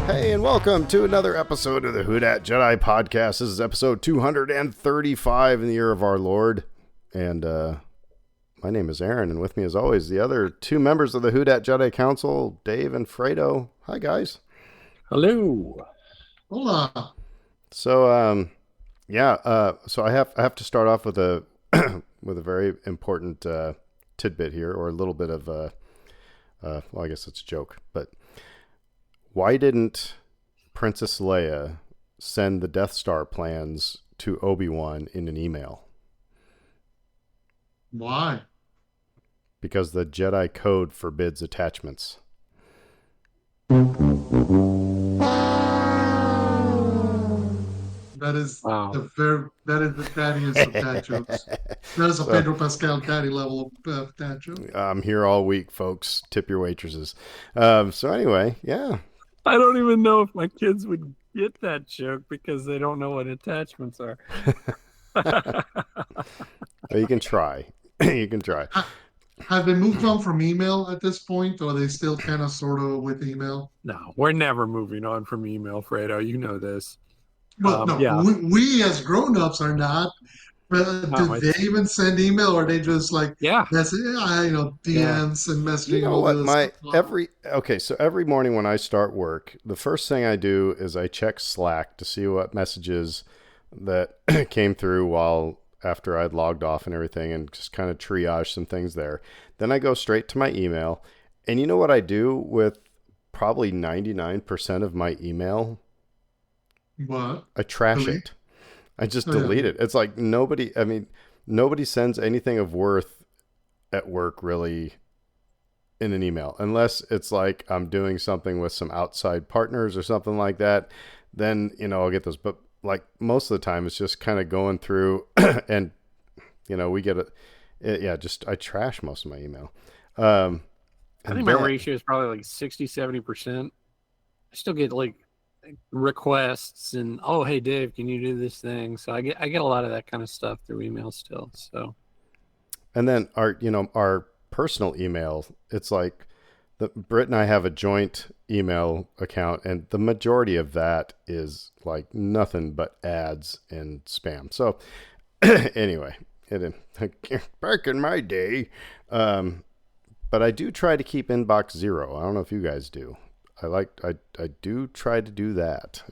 Hey, and welcome to another episode of the Who Dat Jedi podcast. This is episode 235 in the year of our Lord. And my name is Aaron, and with me, as always, the other two members of the Who Dat Jedi Council, Dave and Fredo. Hi, guys. Hello. Hola. So, so I have to start off with a with a very important tidbit here, or a little bit of well, I guess it's a joke, but why didn't Princess Leia send the Death Star plans to Obi-Wan in an email? Why? Because the Jedi Code forbids attachments. That is Wow. that is the daddiest of dad jokes. That is a Pedro Pascal daddy level of dad joke. I'm here all week, folks. Tip your waitresses. So anyway, yeah. I don't even know if my kids would get that joke because they don't know what attachments are. Well, you can try. You can try. Have they moved on from email at this point, or are they still kind of sort of with email? No, we're never moving on from email, Fredo. You know this. Well, no, Yeah. we as grown-ups are not. But do they even send email, or are they just like Yeah. DMs and messaging? You know all what? this? So every morning when I start work, the first thing I do is I check Slack to see what messages that came through after I'd logged off and everything, and just kind of triage some things there. Then I go straight to my email. And you know what I do with probably 99% of my email? What? I trash Delete? it. I just delete it. It's like nobody sends anything of worth at work really in an email, unless it's like I'm doing something with some outside partners or something like that. Then, I'll get those. But like most of the time, it's just kind of going through and, we get I trash most of my email. I think my ratio is probably like 60, 70%. I still get like requests and, oh, hey Dave, can you do this thing? So I get a lot of that kind of stuff through email still. So, and then our personal email, it's like Britt and I have a joint email account, and the majority of that is like nothing but ads and spam. So anyway, back in my day, but I do try to keep inbox zero. I don't know if you guys do. I do try to do that.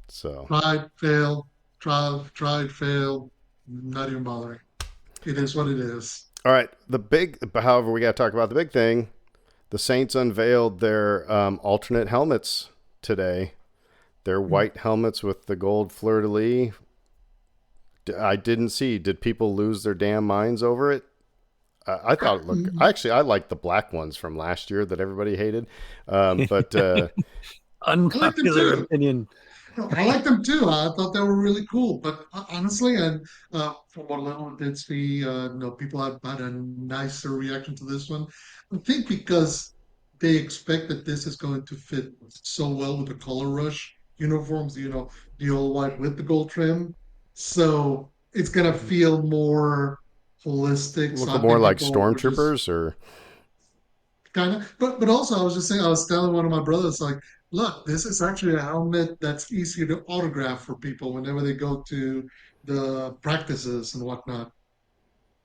So Tried, failed, tried, failed. Not even bothering. It is what it is. all right, however, we got to talk about the big thing. The Saints unveiled their alternate helmets today. Their white helmets with the gold fleur-de-lis. I didn't see. Did people lose their damn minds over it? I thought it looked. Actually, I liked the black ones from last year that everybody hated. But unpopular opinion. I like them too. I thought they were really cool. But honestly, and from what little I did see, people have had a nicer reaction to this one. I think because they expect that this is going to fit so well with the color rush uniforms, the all white with the gold trim. So it's gonna feel more holistic. So look I more think like people were just stormtroopers, or kind of, but also I was just saying, I was telling one of my brothers, like, look, this is actually a helmet that's easier to autograph for people whenever they go to the practices and whatnot.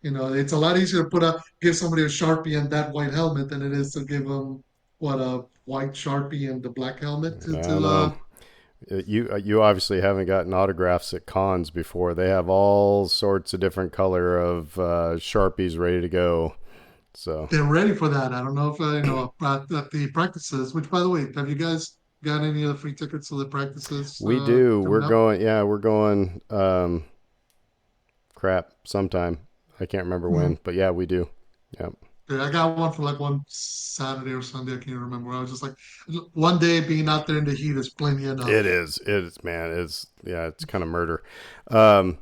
It's a lot easier to give somebody a Sharpie and that white helmet than it is to give them a white Sharpie and the black helmet I don't know. You obviously haven't gotten autographs at cons before. They have all sorts of different color of Sharpies ready to go. So they're ready for that. I don't know if at the practices. Which, by the way, have you guys got any of the free tickets to the practices we do. We're coming up? going. Yeah, we're going. Crap. Sometime. I can't remember Mhm. when, but yeah, we do. Yeah. Yeah, I got one for like one Saturday or Sunday. I can't remember. I was just like, one day being out there in the heat is plenty It enough. is. It is, man. It's kind of murder. Um,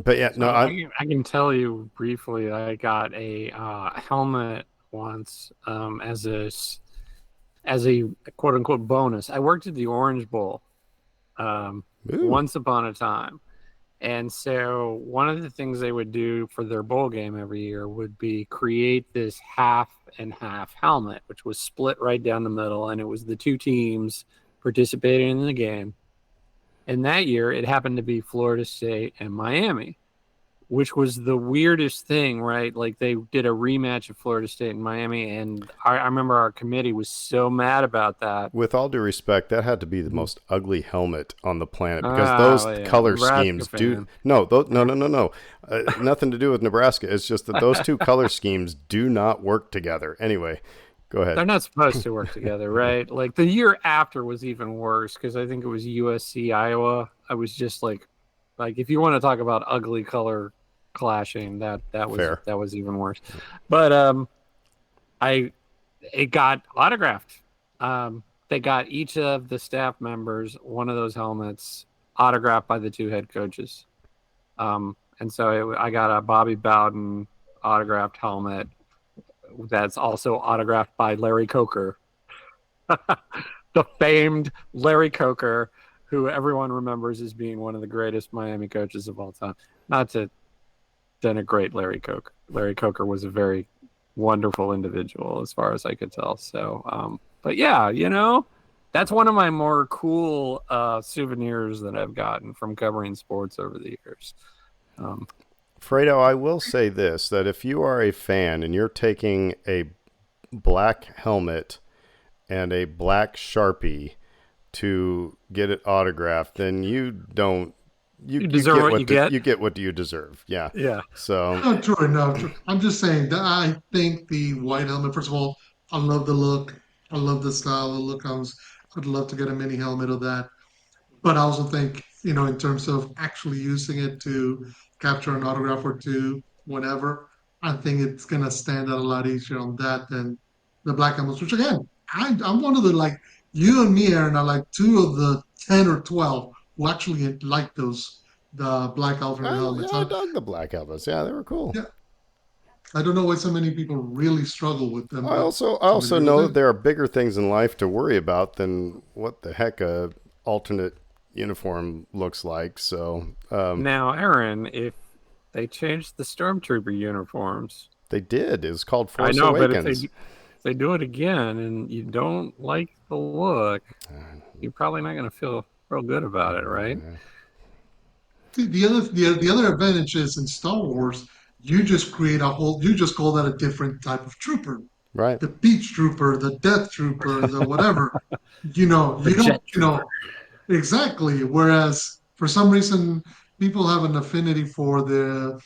but yeah, no, So I can tell you briefly. I got a helmet once as a quote unquote bonus. I worked at the Orange Bowl ooh, once upon a time, And so one of the things they would do for their bowl game every year would be create this half and half helmet, which was split right down the middle, and it was the two teams participating in the game. And that year, it happened to be Florida State and Miami, which was the weirdest thing, right? Like they did a rematch of Florida State and Miami, and I remember our committee was so mad about that. With all due respect, that had to be the most ugly helmet on the planet because those Oh yeah, color Nebraska schemes do fan. no. Nothing to do with Nebraska. It's just that those two color schemes do not work together. Anyway, go ahead. They're not supposed to work together, right? Like the year after was even worse because I think it was USC Iowa. I was just like if you want to talk about ugly color clashing, Fair. that was even worse. But I it got autographed. They got each of the staff members one of those helmets autographed by the two head coaches. And so I got a Bobby Bowden autographed helmet that's also autographed by Larry Coker, the famed Larry Coker, who everyone remembers as being one of the greatest Miami coaches of all time. Not to denigrate Larry Coker. Larry Coker was a very wonderful individual, as far as I could tell. So, but yeah, that's one of my more cool souvenirs that I've gotten from covering sports over the years. Fredo, I will say this, that if you are a fan and you're taking a black helmet and a black Sharpie to get it autographed, then you don't you deserve what you get. you get what you deserve. Yeah. Yeah. So No, Troy, no. I'm just saying that I think the white helmet, first of all, I love the look. I love the style, the look. I'd love to get a mini helmet of that. But I also think, in terms of actually using it to capture an autograph or two, whatever, I think it's gonna stand out a lot easier on that than the black helmets. Which again, I'm one of the like you and me, Aaron, are like two of the 10 or 12 who actually like the black alternate helmets. I dug the black helmets. Yeah, they were cool. Yeah, I don't know why so many people really struggle with them, but I so many also people know that do. there are bigger things in life to worry about than what the heck a alternate uniform looks like. So Now, Aaron, if they changed the stormtrooper uniforms, they did. It was called I Force know, but Awakens. if they do it again and you don't like the look, you're probably not going to feel real good about it, right? The other advantage is in Star Wars, you just call that a different type of trooper. Right. The Beach Trooper, the Death Trooper, the whatever. The You don't, jet trooper. exactly. Whereas for some reason, people have an affinity for the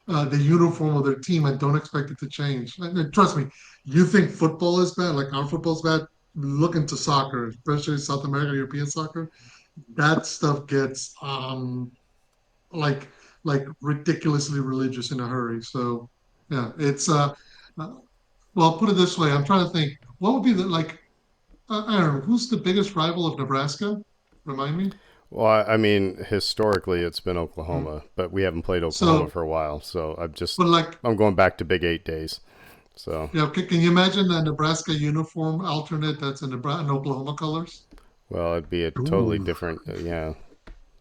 uniform of their team and don't expect it to change. And trust me, you think football is bad, like our football's bad. Look into soccer, especially South American, European soccer. That stuff gets like ridiculously religious in a hurry. So yeah, it's uh well, put it this way. I'm trying to think. What would be the like? Aaron, who's the biggest rival of Nebraska? Remind me. Well, I mean, historically it's been Hmm. Oklahoma, but we haven't played Oklahoma So, for a while. So but like, I'm going back to Big 8 days. So, can you imagine a Nebraska uniform alternate that's in Nebraska, in Oklahoma colors? well, it'd be a totally Ooh. different, yeah,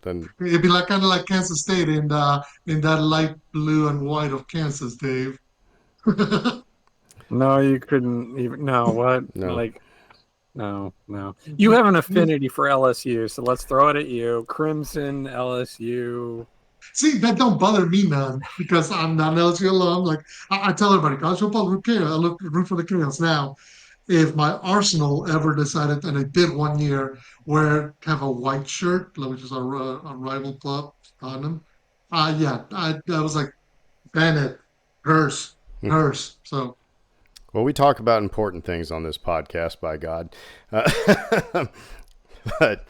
than It'd be like kind of like Kansas State in that light blue and white of Kansas, Dave. No, you couldn't even. No, what? no. Like, no, no. You have an affinity for LSU, so let's throw it at you. Crimson LSU. See, that don't bother me none because I'm not an LSU alum. Like I tell everybody, college football root chaos. I look root for the chaos now. If my Arsenal ever decided, and they did one year, where have a white shirt, which is a rival club, Tottenham. Yeah, I was like Bennett, Hurst, Hurst. So Well, we talk about important things on this podcast, by God. But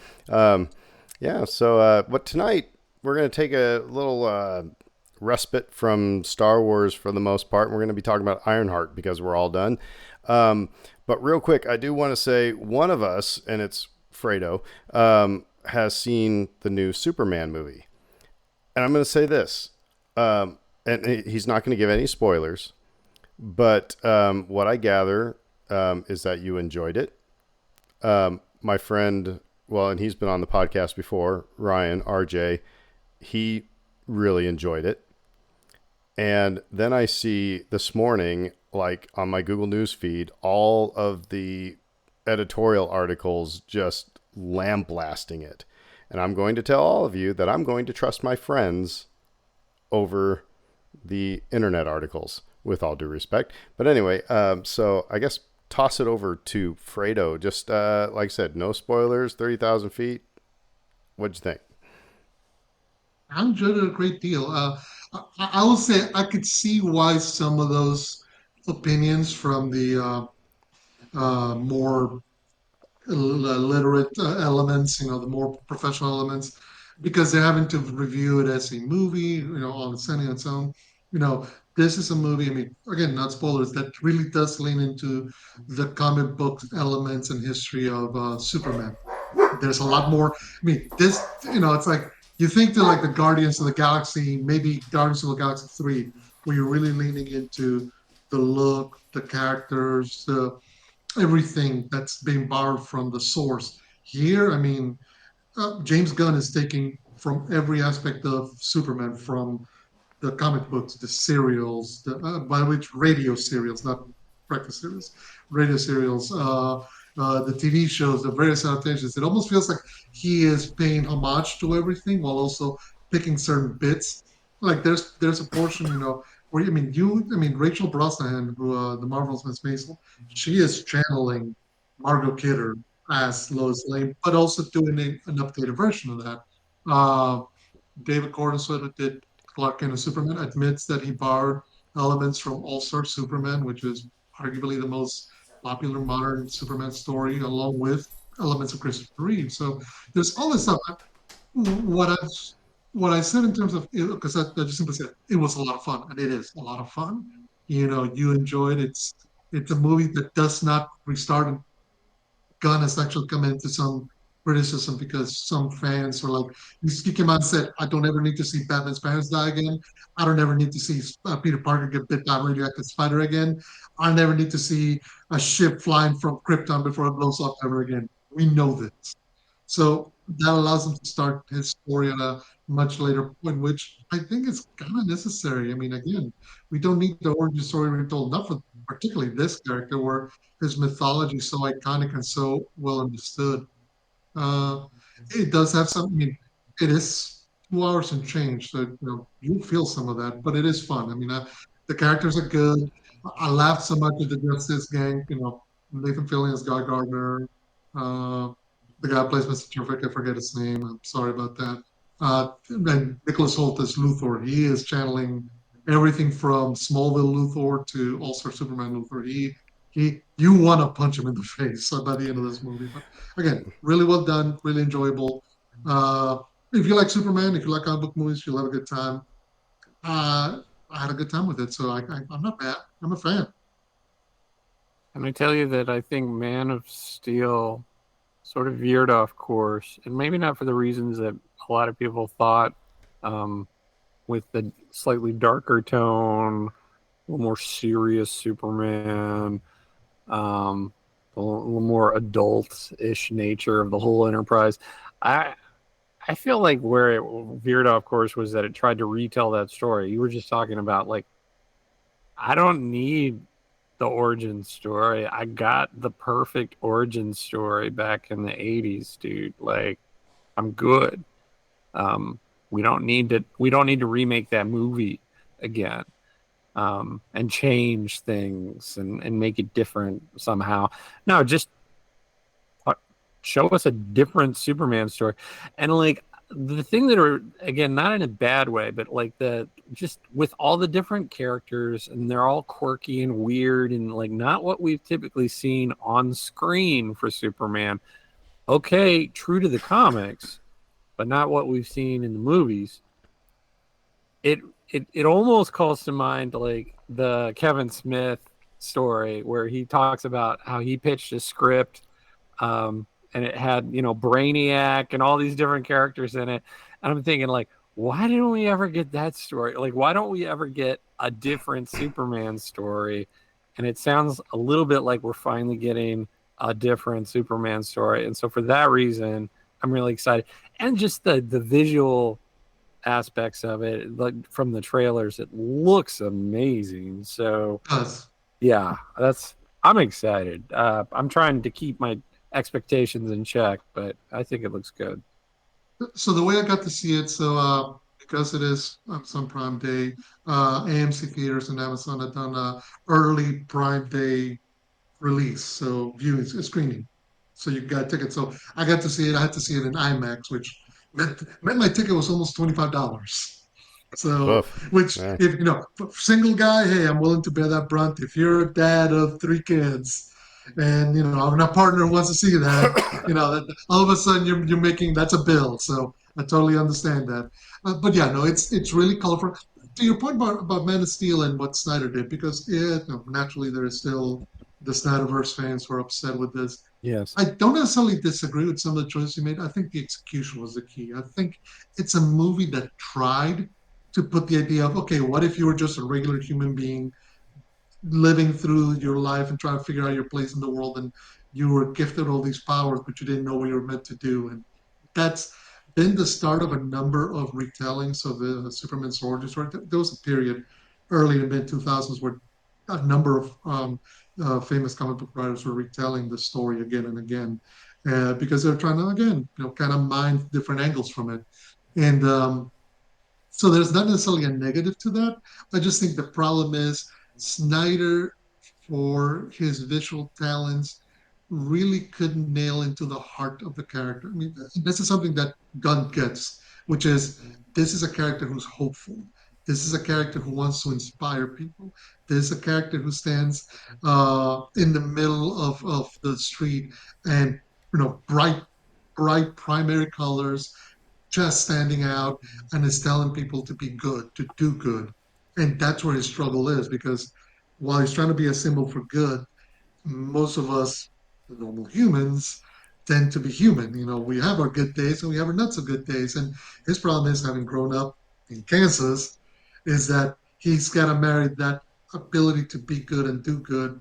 yeah, so but tonight we're going to take a little respite from Star Wars for the most part. And we're going to be talking about Ironheart because we're all done. But real quick, I do want to say one of us, and it's Fredo, has seen the new Superman movie. And I'm going to say this, and he's not going to give any spoilers, but what I gather is that you enjoyed it. My friend, well, and he's been on the podcast before, Ryan, RJ, he really enjoyed it. And then I see this morning, like on my Google News feed, all of the editorial articles just lambasting it. And I'm going to tell all of you that I'm going to trust my friends over the internet articles, with all due respect. But anyway, so I guess toss it over to Fredo. Just like I said, no spoilers, 30,000 feet. What'd you think? I enjoyed it a great deal. I will say I could see why some of those opinions from the more literate elements, the more professional elements, because they're having to review it as a movie, on standing on its own. You know, this is a movie. I mean, again, not spoilers. That really does lean into the comic book elements and history of Superman. There's a lot more. I mean, it's like you think to like the Guardians of the Galaxy, maybe Guardians of the Galaxy 3, where you're really leaning into the look, the characters, the everything that's being borrowed from the source. Here, I mean, James Gunn is taking from every aspect of Superman, from the comic books, the serials, by which radio serials, not breakfast serials, radio serials, the TV shows, the various adaptations. It almost feels like he is paying homage to everything while also picking certain bits. Like there's a portion, where I mean Rachel Brosnahan, who the Marvel's Miss Maisel, she is channeling Margot Kidder as Lois Lane, but also doing an updated version of that. Uh, David Corenswet, who did Clark Kent and Superman, admits that he borrowed elements from All Star Superman, which is arguably the most popular modern Superman story, along with elements of Christopher Reeve. So there's all this stuff. What I what I said in terms of, because I just simply said it was a lot of fun, and it is a lot of fun. You enjoyed it. It's a movie that does not restart Gunn has actually come into some criticism because some fans were like, he came out and said, I don't ever need to see Batman's parents die again. I don't ever need to see Peter Parker get bit by a radioactive spider again. I never need to see a ship flying from Krypton before it blows up ever again. We know this. So that allows him to start his story at a much later point, which I think is kind of necessary. I mean, again, we don't need the origin story retold, not for particularly this character, where his mythology is so iconic and so well understood. Uh, it does have some. I mean, it is 2 hours and change, so you feel some of that, but it is fun. I mean, the characters are good. I laughed so much at the Justice Gang. Nathan Fillion as Guy Gardner. Uh, the guy who plays Mr. Terrific, I forget his name. I'm sorry about that. And Nicholas Hoult as Luthor. He is channeling everything from Smallville Luthor to All Star Superman Luthor. You want to punch him in the face by the end of this movie. But again, really well done, really enjoyable. Uh, if you like Superman, if you like comic book movies, you'll have a good time. I had a good time with it, so I'm not bad. I'm a fan. And I tell you that I think Man of Steel sort of veered off course, and maybe not for the reasons that a lot of people thought, um, with the slightly darker tone, a little more serious Superman, a little more adult-ish nature of the whole Enterprise. I I feel like where it veered off course was that it tried to retell that story. You were just talking about like I don't need the origin story. I got the perfect origin story back in the 80s, dude. Like I'm good. Um, we don't need to remake that movie again, and change things and make it different somehow. No, just show us a different Superman story. And like the thing that are again not in a bad way, but like the just with all the different characters and they're all quirky and weird and like not what we've typically seen on screen for Superman. Okay, true to the comics, but not what we've seen in the movies. It it almost calls to mind like the Kevin Smith story where he talks about how he pitched a script, and it had Brainiac and all these different characters in it, and I'm thinking like, why didn't we ever get that story? Like, why don't we ever get a different Superman story? And it sounds a little bit like we're finally getting a different Superman story, and so for that reason, I'm really excited. And just the visual aspects of it. Like from the trailers, it looks amazing. So Does. yeah, that's I'm excited. I'm trying to keep my expectations in check, but I think it looks good. So the way I got to see it, so because it is on some Prime Day, AMC theaters and Amazon have done a early Prime Day release, so viewing screening. So you got tickets. So I got to see it. I had to see it in IMAX, which meant my ticket was almost $25. So, Woof. which Yeah. if single guy, hey, I'm willing to bear that brunt. If you're a dad of three kids, and my partner wants to see that, that all of a sudden you're making that's a bill. So I totally understand that. But yeah, no, it's really colorful. To your point about Man of Steel and what Snyder did, because naturally there is still the Snyderverse fans who are upset with this. Yes. I don't necessarily disagree with some of the choices he made. I think the execution was the key. I think it's a movie that tried to put the idea of, okay, what if you were just a regular human being living through your life and trying to figure out your place in the world, and you were gifted all these powers, but you didn't know what you were meant to do. And that's been the start of a number of retellings of the Superman's origin story. There was a period early in the mid 2000s where a number of famous comic book writers were retelling the story again and again, because they're trying to, again, kind of mine different angles from it. And so there's not necessarily a negative to that. I just think the problem is Snyder, for his visual talents, really couldn't nail into the heart of the character. I mean, this is something that Gunn gets, which is this is a character who's hopeful. This is a character who wants to inspire people. This is a character who stands in the middle of the street and bright primary colors, just standing out, and is telling people to be good, to do good. And that's where his struggle is, because while he's trying to be a symbol for good, most of us, the normal humans, tend to be human. We have our good days and we have our not so good days. And his problem is, having grown up in Kansas, is that he's got to marry that ability to be good and do good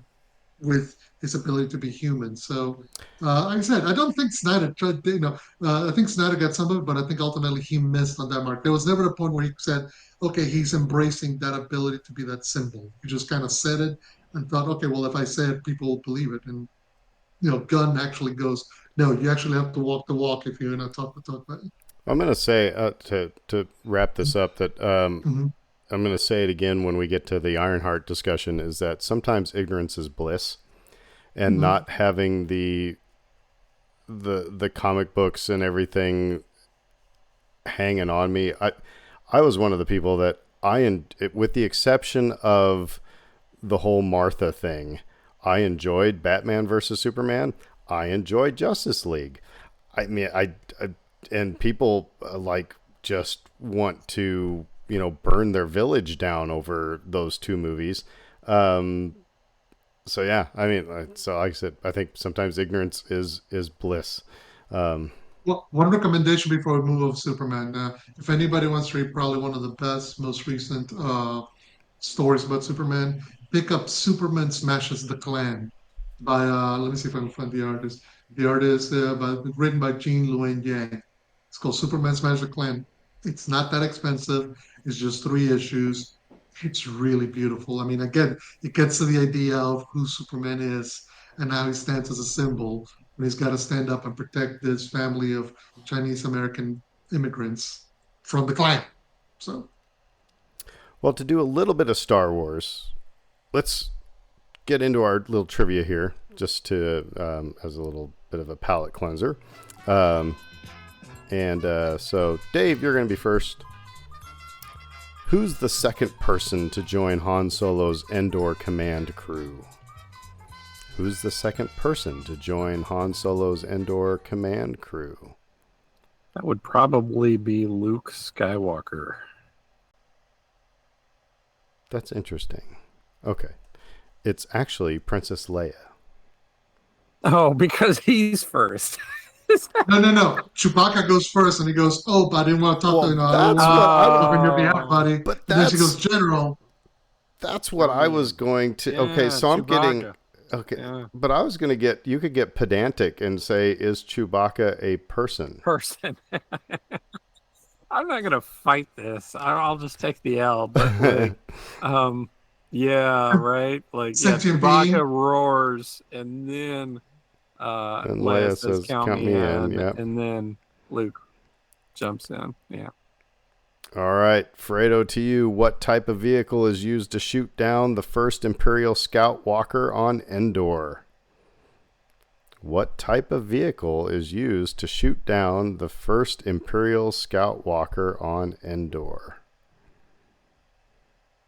with his ability to be human. So, like I said, I don't think Snyder tried. I think Snyder got some of it, but I think ultimately he missed on that mark. There was never a point where he said, "Okay, he's embracing that ability to be that symbol." He just kind of said it and thought, "Okay, well, if I say it, people will believe it." And Gunn actually goes, "No, you actually have to walk the walk if you're going to talk the talk." But I'm going to say, to wrap this up, that mm-hmm, I'm going to say it again when we get to the Ironheart discussion, is that sometimes ignorance is bliss, and mm-hmm, not having the comic books and everything hanging on me. I was one of the people that with the exception of the whole Martha thing, I enjoyed Batman versus Superman. I enjoyed Justice League. I mean, I and people like just want to burn their village down over those two movies. So yeah, I mean, so like I said, I think sometimes ignorance is bliss. Um, well, one recommendation before we move over to Superman. If anybody wants to read probably one of the best, most recent stories about Superman, pick up Superman Smashes the Klan by, let me see if I can find the artist. The artist, written by Gene Luen Yang. It's called Superman Smashes the Klan. It's not that expensive. It's just 3 issues. It's really beautiful. I mean, again, it gets to the idea of who Superman is and how he stands as a symbol, when he's got to stand up and protect this family of Chinese American immigrants from the Klan. So, well, to do a little bit of Star Wars, let's get into our little trivia here, just to as a little bit of a palate cleanser. Um, so, Dave, you're going to be first. Who's the second person to join Han Solo's Endor command crew? Who's the second person to join Han Solo's Endor command crew? That would probably be Luke Skywalker. That's interesting. Okay. It's actually Princess Leia. Oh, because he's first. no. Chewbacca goes first, and he goes, "Oh, but I didn't want to talk to Well, I don't that's want what I to was. talk on your behalf, Oh, buddy." But And then she goes, "General." that's what I was going to. Okay, yeah, so I'm getting. Chewbacca. Okay, Yeah, but I was going to get. You could get pedantic and say, "Is Chewbacca a person?" person. I'm not gonna fight this. I'll just take the L. But like, um, yeah, right. Like, yeah, Sentient being. Chewbacca roars, and then And Leia Leia says, says, "Count "Count me me in." in," Yep. and then Luke jumps in. Yeah. All right, Fredo, to you. What type of vehicle is used to shoot down the first Imperial Scout Walker on Endor? What type of vehicle is used to shoot down the first Imperial Scout Walker on Endor?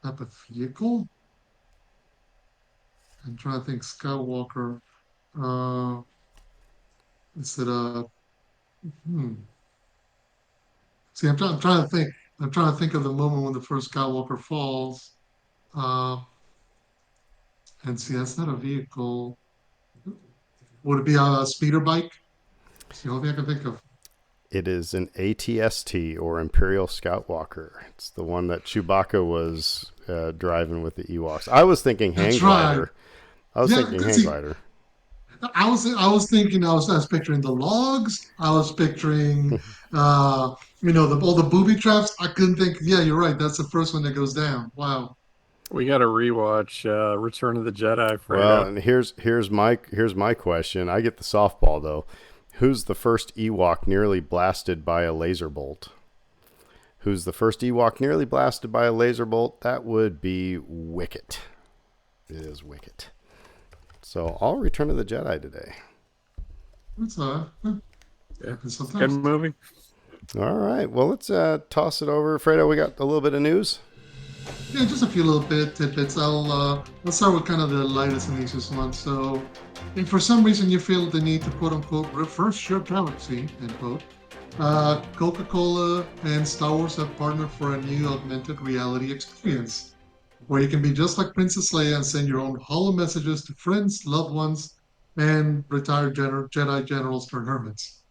Type of vehicle? I'm trying to think. Skywalker. Uh, is it a? Hmm. See, I'm trying to think. I'm trying to think of the moment when the first Skywalker falls. Uh, and see, that's not a vehicle. Would it be a speeder bike? It's the only thing I can think of. It is an ATST or Imperial Scout Walker. It's the one that Chewbacca was driving with the Ewoks. I was thinking hang That's right. glider. I was Yeah. thinking hang See, glider. I was thinking I was picturing the logs. I was picturing all the booby traps. I couldn't think. Yeah, you're right. That's the first one that goes down. Wow. We got to rewatch Return of the Jedi, Well, Fredo. and here's my question. I get the softball though. Who's the first Ewok nearly blasted by a laser bolt? Who's the first Ewok nearly blasted by a laser bolt? That would be Wicket. It is Wicket. So I'll Return to the Jedi today. That's Yeah, happens it's a good sometimes. movie. All right. Well, let's toss it over. Fredo, we got a little bit of news. Yeah, just a few little tidbits. I'll start with kind of the lightest and easiest one. So, if for some reason you feel the need to quote unquote reverse your galaxy, end quote, Coca-Cola and Star Wars have partnered for a new augmented reality experience where you can be just like Princess Leia and send your own holo messages to friends, loved ones, and retired Jedi generals turned hermits.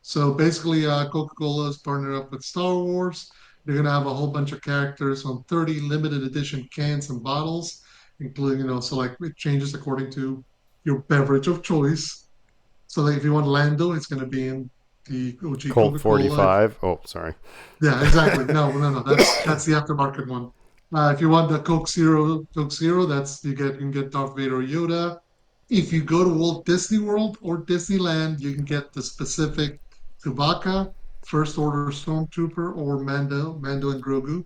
So basically, Coca-Cola has partnered up with Star Wars. They're going to have a whole bunch of characters on 30 limited edition cans and bottles, including, so like it changes according to your beverage of choice. So like if you want Lando, it's going to be in the OG Colt Coca-Cola. 45. Oh, sorry. Yeah, exactly. No, no, no. That's the aftermarket one. If you want the Coke Zero, you can get Darth Vader or Yoda. If you go to Walt Disney World or Disneyland, you can get the specific Chewbacca, First Order Stormtrooper, or Mando and Grogu.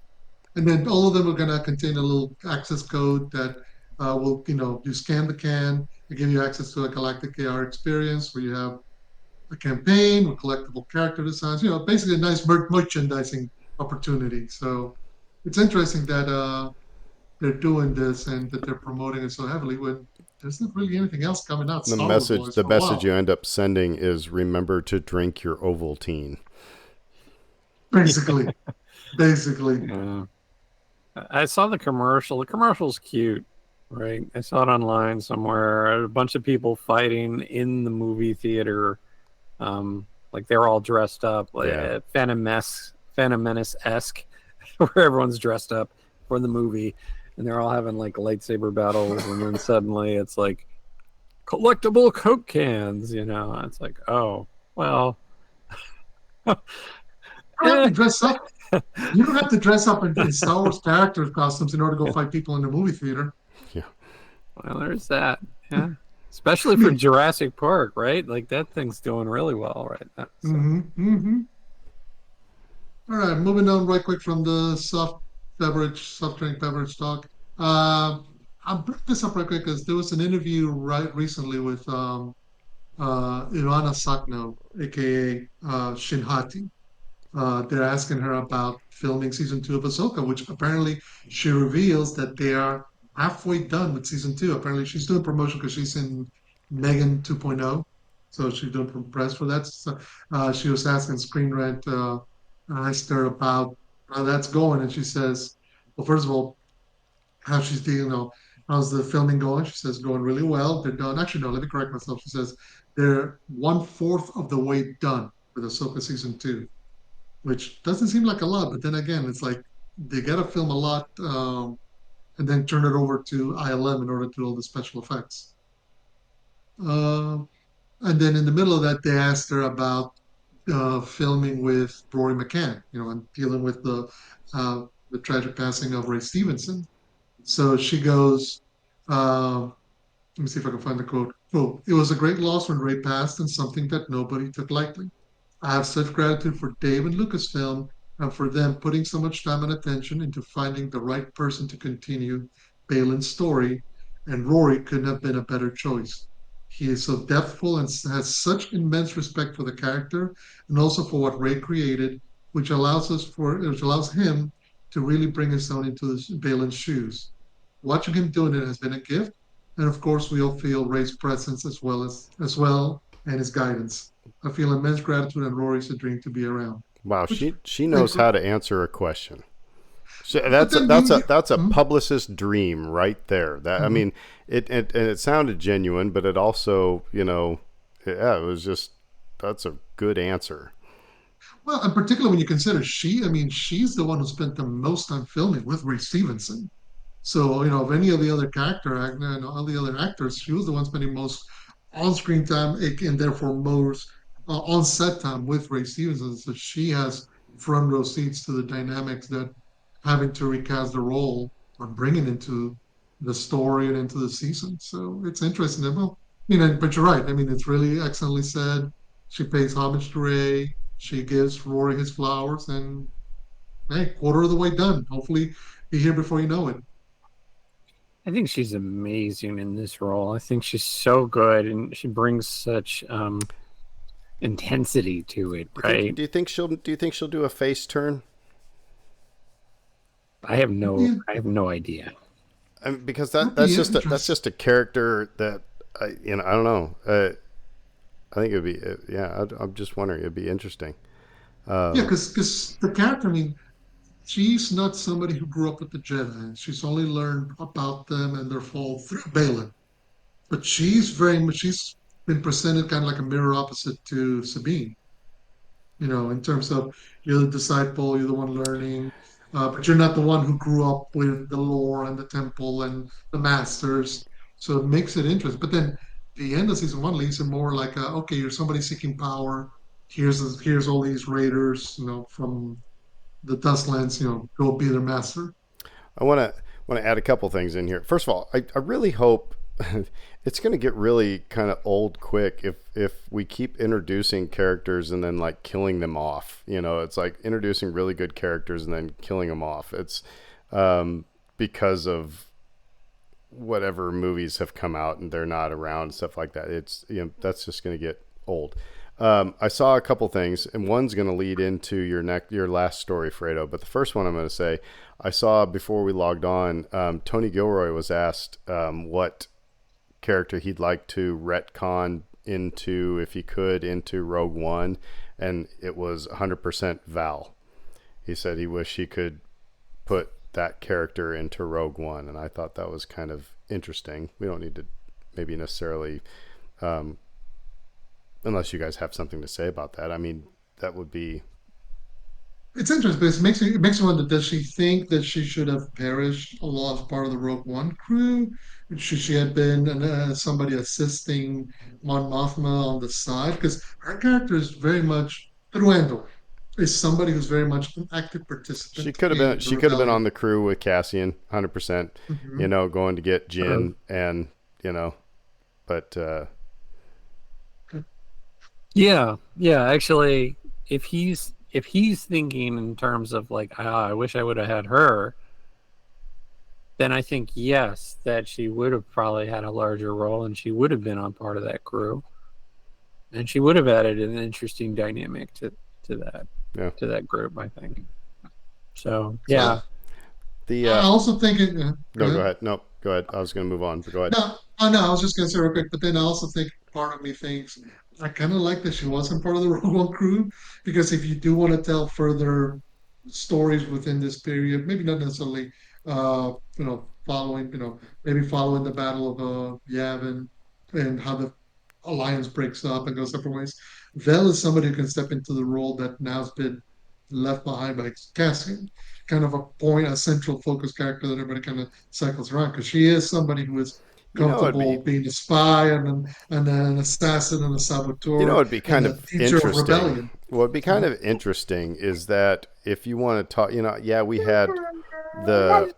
And then all of them are gonna contain a little access code that will, you scan the can, they give you access to a Galactic AR experience where you have a campaign with collectible character designs, basically a nice merchandising opportunity. So it's interesting that they're doing this and that they're promoting it so heavily when there's not really anything else coming out The Star Wars message wise the for a message while. you end up sending is remember to drink your Ovaltine. Basically, basically. Yeah. I saw the commercial. The commercial's cute, right? I saw it online somewhere. A bunch of people fighting in the movie theater. Like they're all dressed up, like Yeah. Phantom Menace esque, where everyone's dressed up for the movie, and they're all having like lightsaber battles, and then suddenly it's like collectible Coke cans. It's like, oh well, You don't have eh, to dress up. You don't have to dress up in Star Wars character costumes in order to go fight people in the movie theater. Yeah. well, there's that. Yeah. Especially I for mean, Jurassic Park, right? Like that thing's doing really well right now. So hmm. All right, moving on right quick from the soft drink beverage talk. Uh, I'll bring this up right quick because there was an interview right recently with Ivana Sakno, aka Shinhati. They're asking her about filming season 2 of Ahsoka, which apparently she reveals that they are halfway done with season 2. Apparently, she's doing promotion because she's in Megan 2.0, so she's doing press for that. So, she was asking Screen Rant, asked her about how that's going, and she says, "Well, first of all, how she's doing, how's the filming going?" She says, "Going really well. They're done." Actually, no, let me correct myself. She says they're 1/4 of the way done with Ahsoka season 2, which doesn't seem like a lot, but then again, it's like they got to film a lot and then turn it over to ILM in order to do all the special effects. Uh, and then in the middle of that, they asked her about filming with Rory McCann, and dealing with the tragic passing of Ray Stevenson. So she goes, uh, let me see if I can find the quote. Oh, it was a great loss when Ray passed and something that nobody took lightly. I have such gratitude for Dave and Lucasfilm and for them putting so much time and attention into finding the right person to continue Balin's story, and Rory couldn't have been a better choice. He is so depthful and has such immense respect for the character and also for what Ray created, which allows him to really bring his own into Balin's shoes. Watching him doing it has been a gift, and of course, we all feel Ray's presence as well and his guidance. I feel immense gratitude, and Rory's a dream to be around. Wow, Which, she like, knows how to answer a question. So but that's a, then that's a you that's a mhm, publicist dream right there. That I mhm. mean, and it sounded genuine, but it also, yeah, it was just that's a good answer. Well, and particularly when you consider I mean, she's the one who spent the most time filming with Ray Stevenson. So, of any of the other and all the other actors, she was the one spending most on-screen time and therefore most on-set time with Ray Stevenson. So she has front row seats to the dynamics that having to recast the role are bringing into the story and into the season. So it's interesting. Well, but you're right. I mean, it's really excellently said. She pays homage to Ray. She gives Rory his flowers, and hey, quarter of the way done. Hopefully, be here before you know it. I think she's amazing in this role. I think she's so good, and she brings such intensity to it. Right? Do you think she'll do a face turn? Yeah, I have no idea. I mean, because would be that's interesting. just a character that I don't know. I think it'd be yeah. I'm just wondering. It'd be interesting. Yeah, Um, because the character, I mean, she's not somebody who grew up with the Jedi. She's only learned about them and their fall through Balin. But she's been presented kind of like a mirror opposite to Sabine. In terms of you're the disciple, you're the one learning, but you're not the one who grew up with the lore and the temple and the masters. So it makes it interesting. But then the end of season one leaves it more like, okay, you're somebody seeking power. Here's all these raiders, from the Dustlands, go be their master. I want to add a couple things in here. First of all, I really hope it's going to get really kind of old quick if we keep introducing characters and then like killing them off. It's like introducing really good characters and then killing them off. It's because of whatever movies have come out and they're not around and stuff like that. It's that's just going to get old. I saw a couple things, and one's going to lead into your last story, Fredo. But the first one I'm going to say, I saw before we logged on. Tony Gilroy was asked what character he'd like to retcon into, if he could, into Rogue One, and it was 100% Val. He said he wished he could put that character into Rogue One, and I thought that was kind of interesting. We don't need to maybe necessarily, um, unless you guys have something to say about that. I mean, that would be. It's interesting because it makes me wonder, does she think that she should have perished a lot as part of the Rogue One crew? Should she have been somebody assisting Mon Mothma on the side? Because her character is very much through Andor, is somebody who's very much an active She participant could have been. in the She could have been rebellion. on the crew with Cassian, 100%. Hmm. Going to get Sure. Jin, and you know, but Yeah, yeah. Actually, if he's thinking in terms of like, I wish I would have had her, then I think yes, that she would have probably had a larger role and she would have been on part of that crew, and she would have added an interesting dynamic to that yeah. to that group. I think so. Yeah, Well, The I also think go no, go ahead. ahead. No, go ahead. I was going to move on, but go ahead. No, oh no, I was just gonna say real quick, but then I also think part of me thinks I kind of like that she wasn't part of the Rogue One crew because if you do want to tell further stories within this period, maybe not necessarily, maybe following the Battle of Yavin and how the alliance breaks up and goes separate ways. Vel is somebody who can step into the role that now's been left behind by Cassian, kind of a central focus character that everybody kind of cycles around because she is somebody who is it'd comfortable be being a spy and an assassin and a saboteur it'd be and kind a of teacher of interesting. rebellion. What'd be kind Mhm. of interesting is that if you want to talk, yeah, we had the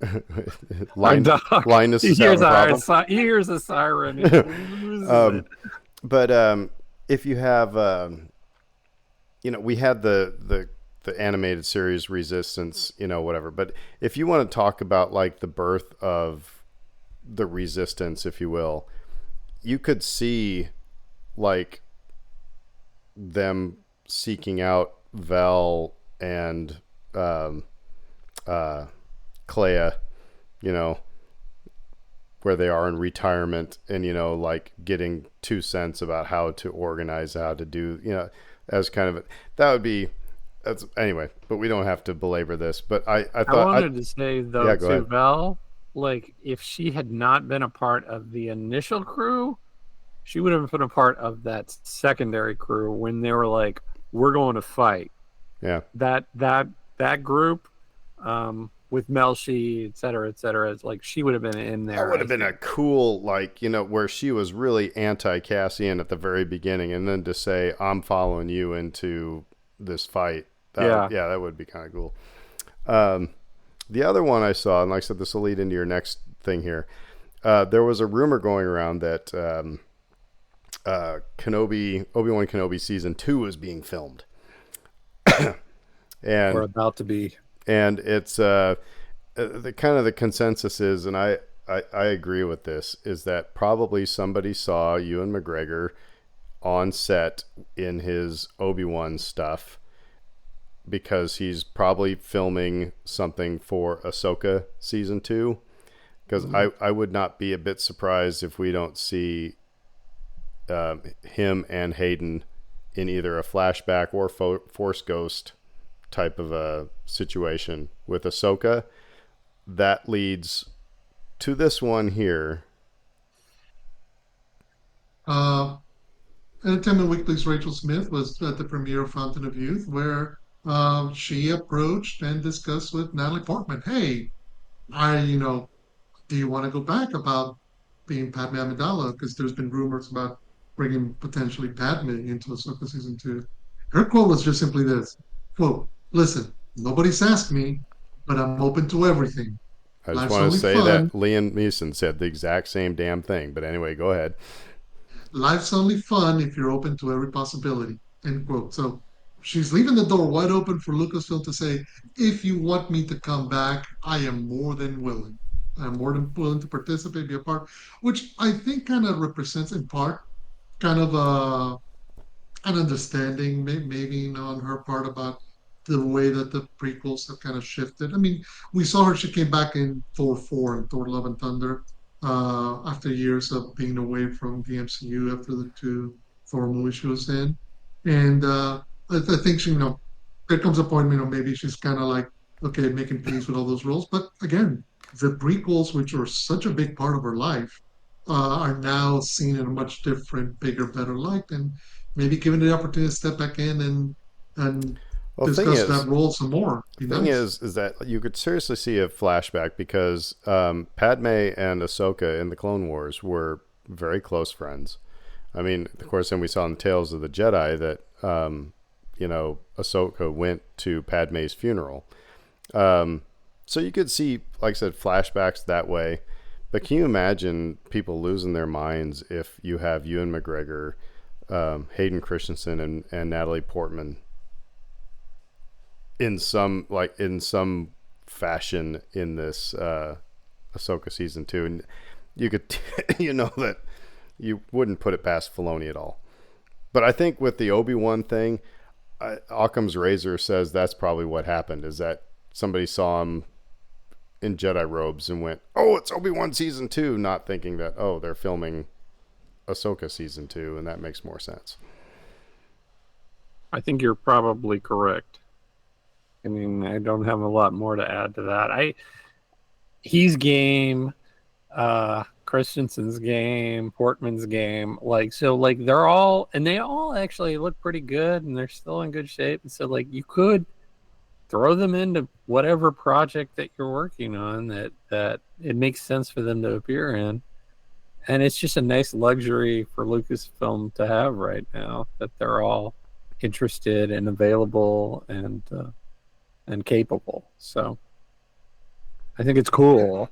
Our line. dog. Linus is having a problem. He hears a siren and he loses it. um, but if you have, we had the animated series Resistance, whatever. But if you want to talk about like the birth of the Resistance, if you will, you could see like them seeking out Vel and um, Clea, you know, where they are in retirement and, like getting 2 cents about how to organize, how to do, as kind of, that would be, that's anyway, but we don't have to belabor this. But I I thought, wanted to say though yeah, go to ahead. Val, like if she had not been a part of the initial crew, she would have been a part of that secondary crew when they were like, "We're going to fight." Yeah. That that that group, with Melshi, et cetera, it's like she would have been in That there. would I have been a think. cool, like, where she was really anti Cassian at the very beginning, and then to say, I'm following you into this fight. Yeah. That would be kind of cool. Um, the other one I saw, and like I said, this will lead into your next thing here. There was a rumor going around that Obi-Wan Kenobi season 2 is being filmed. Or and about to be. and it's the kind of the consensus is, and I agree with this, is that probably somebody saw Ewan McGregor on set in his Obi-Wan stuff because he's probably filming something for Ahsoka season 2. Because Mhm. I would not be a bit surprised if we don't see him and Hayden in either a flashback or Force Ghost type of a situation with Ahsoka. That leads to this one here. Uh, Entertainment Weekly's Rachel Smith was at the premiere of Fountain of Youth, where she approached and discussed with Natalie Portman, "Hey, do you want to go back about being Padme Amidala? Because there's been rumors about bringing potentially Padme into Ahsoka season 2." Her quote was just simply this, quote, "Listen, nobody's asked me, but I'm open to everything. I just Life's want to only say that fun. Liam Neeson said the exact same damn thing. But anyway, go ahead. Life's only fun if you're open to every possibility." End quote. So she's leaving the door wide open for Lucasfilm to say, if you want me to come back, I am more than willing. I'm more than willing to participate, be a part, which I think kind of represents in part kind of an understanding, maybe on her part about the way that the prequels have kind of shifted. I mean, we saw her; she came back in Thor 4 and Thor: Love and Thunder after years of being away from the MCU after the two Thor movies she was in, and I think she, there comes a point, maybe she's kind of like, okay, making peace with all those roles. But again, the prequels, which are such a big part of her life, are now seen in a much different, bigger, better light, and maybe given the opportunity to step back in and Well, discuss that role some more. Be thing nice. is that you could seriously see a flashback because Padme and Ahsoka in the Clone Wars were very close friends. I mean, of course, then we saw in the Tales of the Jedi that Ahsoka went to Padme's funeral. So you could see, like I said, flashbacks that way. But can you imagine people losing their minds if you have Ewan McGregor, Hayden Christensen, and Natalie Portman in some fashion in this Ahsoka season 2, and you could that you wouldn't put it past Filoni at all. But I think with the Obi-Wan thing, Occam's razor says that's probably what happened. Is that somebody saw him in Jedi robes and went, "Oh, it's Obi-Wan season 2," not thinking that, oh, they're filming Ahsoka season 2, and that makes more sense. I think you're probably correct. I mean, I don't have a lot more to add to that. He's game, Christensen's game, Portman's game. Like they're all, and they all actually look pretty good, and they're still in good shape. And so like you could throw them into whatever project that you're working on that it makes sense for them to appear in. and it's just a nice luxury for Lucasfilm to have right now that they're all interested and available and capable. So I think it's Yeah, cool.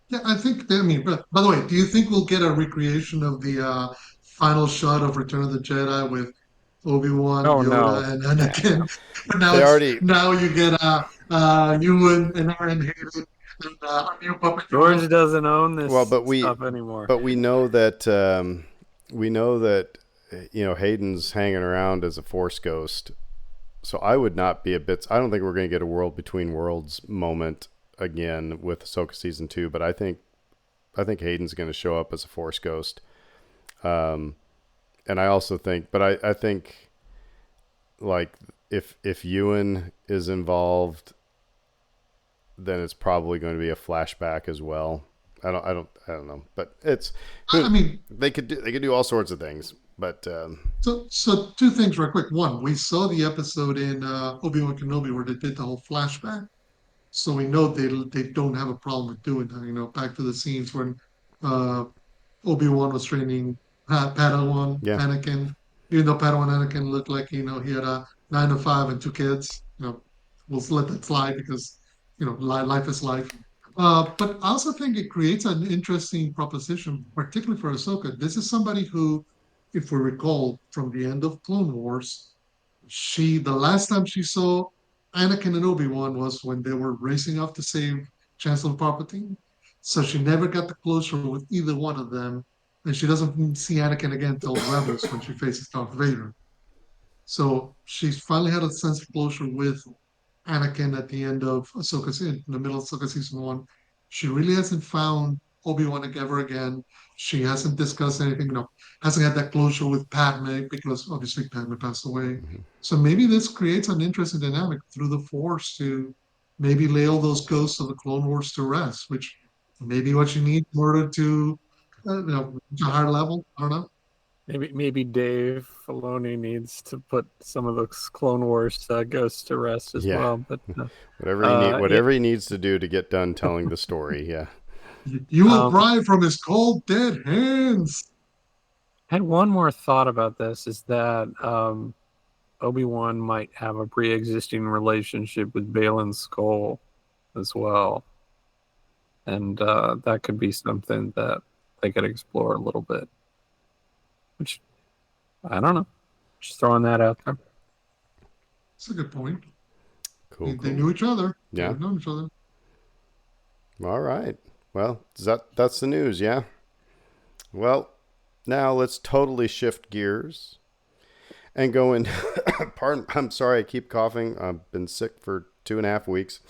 yeah, I think. I mean, by the way, do you think we'll get a recreation of the final shot of Return of the Jedi with Obi-Wan, Oh no, Yoda, and yeah, Anakin? no. But now They it's already now you get Ewan and Aaron Hayden and a new puppet Yoda. George doesn't own well, this stuff anymore. but we know that you know Hayden's hanging around as a Force ghost. So I would not be a bit. I don't think we're going to get a world between worlds moment again with Ahsoka season 2. But I think Hayden's going to show up as a Force ghost. Um, and I also think, but I think like if Ewan is involved, then it's probably going to be a flashback as well. I don't know, but it's I mean, they could do all sorts of things. But so two things real quick. One, we saw the episode in Obi-Wan Kenobi where they did the whole flashback. So we know they don't have a problem with doing that. Back to the scenes when uh, Obi-Wan was training Padawan yeah, Anakin, even though Padawan Anakin looked like he had a 9 to 5 and 2 kids. We'll let that slide because life is life. But I also think it creates an interesting proposition, particularly for Ahsoka. This is somebody who, if we recall from the end of Clone Wars, the last time she saw Anakin and Obi-Wan was when they were racing off to save Chancellor Palpatine. So she never got the closure with either one of them, and she doesn't see Anakin again until Rebels when she faces Darth Vader. So she's finally had a sense of closure with Anakin at the end of in the middle of Ahsoka season 1. She really hasn't found Obi-Wan ever again. She hasn't discussed anything, hasn't had that closure with Padme because obviously Padme passed away. mhm. So maybe this creates an interesting dynamic through the Force to maybe lay all those ghosts of the Clone Wars to rest, which may be what you need in order to, reach a higher level. I don't know. Maybe Dave Filoni needs to put some of those Clone Wars ghosts to rest as Yeah, well. But yeah, whatever he needs to do to get done telling the story. Yeah. You will um, pry from his cold, dead hands. I had one more thought about this: is that Obi-Wan might have a pre-existing relationship with Balin Skull as well, and that could be something that they could explore a little bit. Which I don't know. Just throwing that out there. That's a good point. Cool, They cool. knew each other. They Yeah. would know each other. All right. Well, that's the news, yeah. Well, now let's totally shift gears and go in. Pardon, I'm sorry, I keep coughing. I've been sick for 2.5 weeks,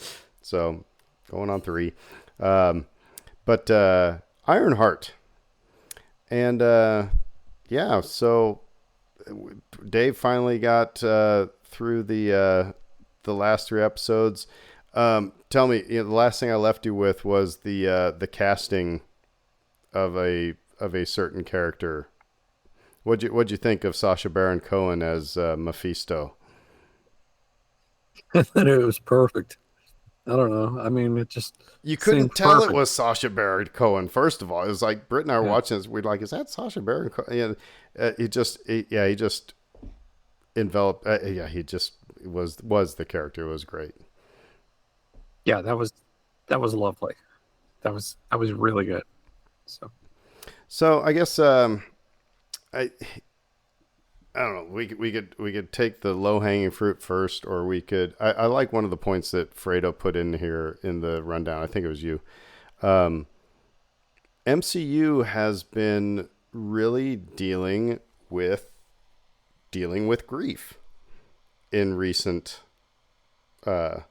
so going on 3. Um, but Ironheart, and yeah, so Dave finally got through the last 3 episodes. Tell me, the last thing I left you with was the casting of a certain character. What'd you think of Sacha Baron Cohen as Mephisto? I thought it was perfect. I don't know. I mean, it just You seemed couldn't tell it perfect. was Sacha Baron Cohen. First of all, it was like Britt and I were Yeah. watching this. We're like, "Is that Sacha Baron Cohen?" Yeah, he just enveloped. Yeah, he just was the character. It was great. Yeah, that was lovely. That was really good. So So I guess I I don't know. We could take the low hanging fruit first, or we could. I like one of the points that Fredo put in here in the rundown. I think it was you. Um, MCU has been really dealing with grief in recent uh,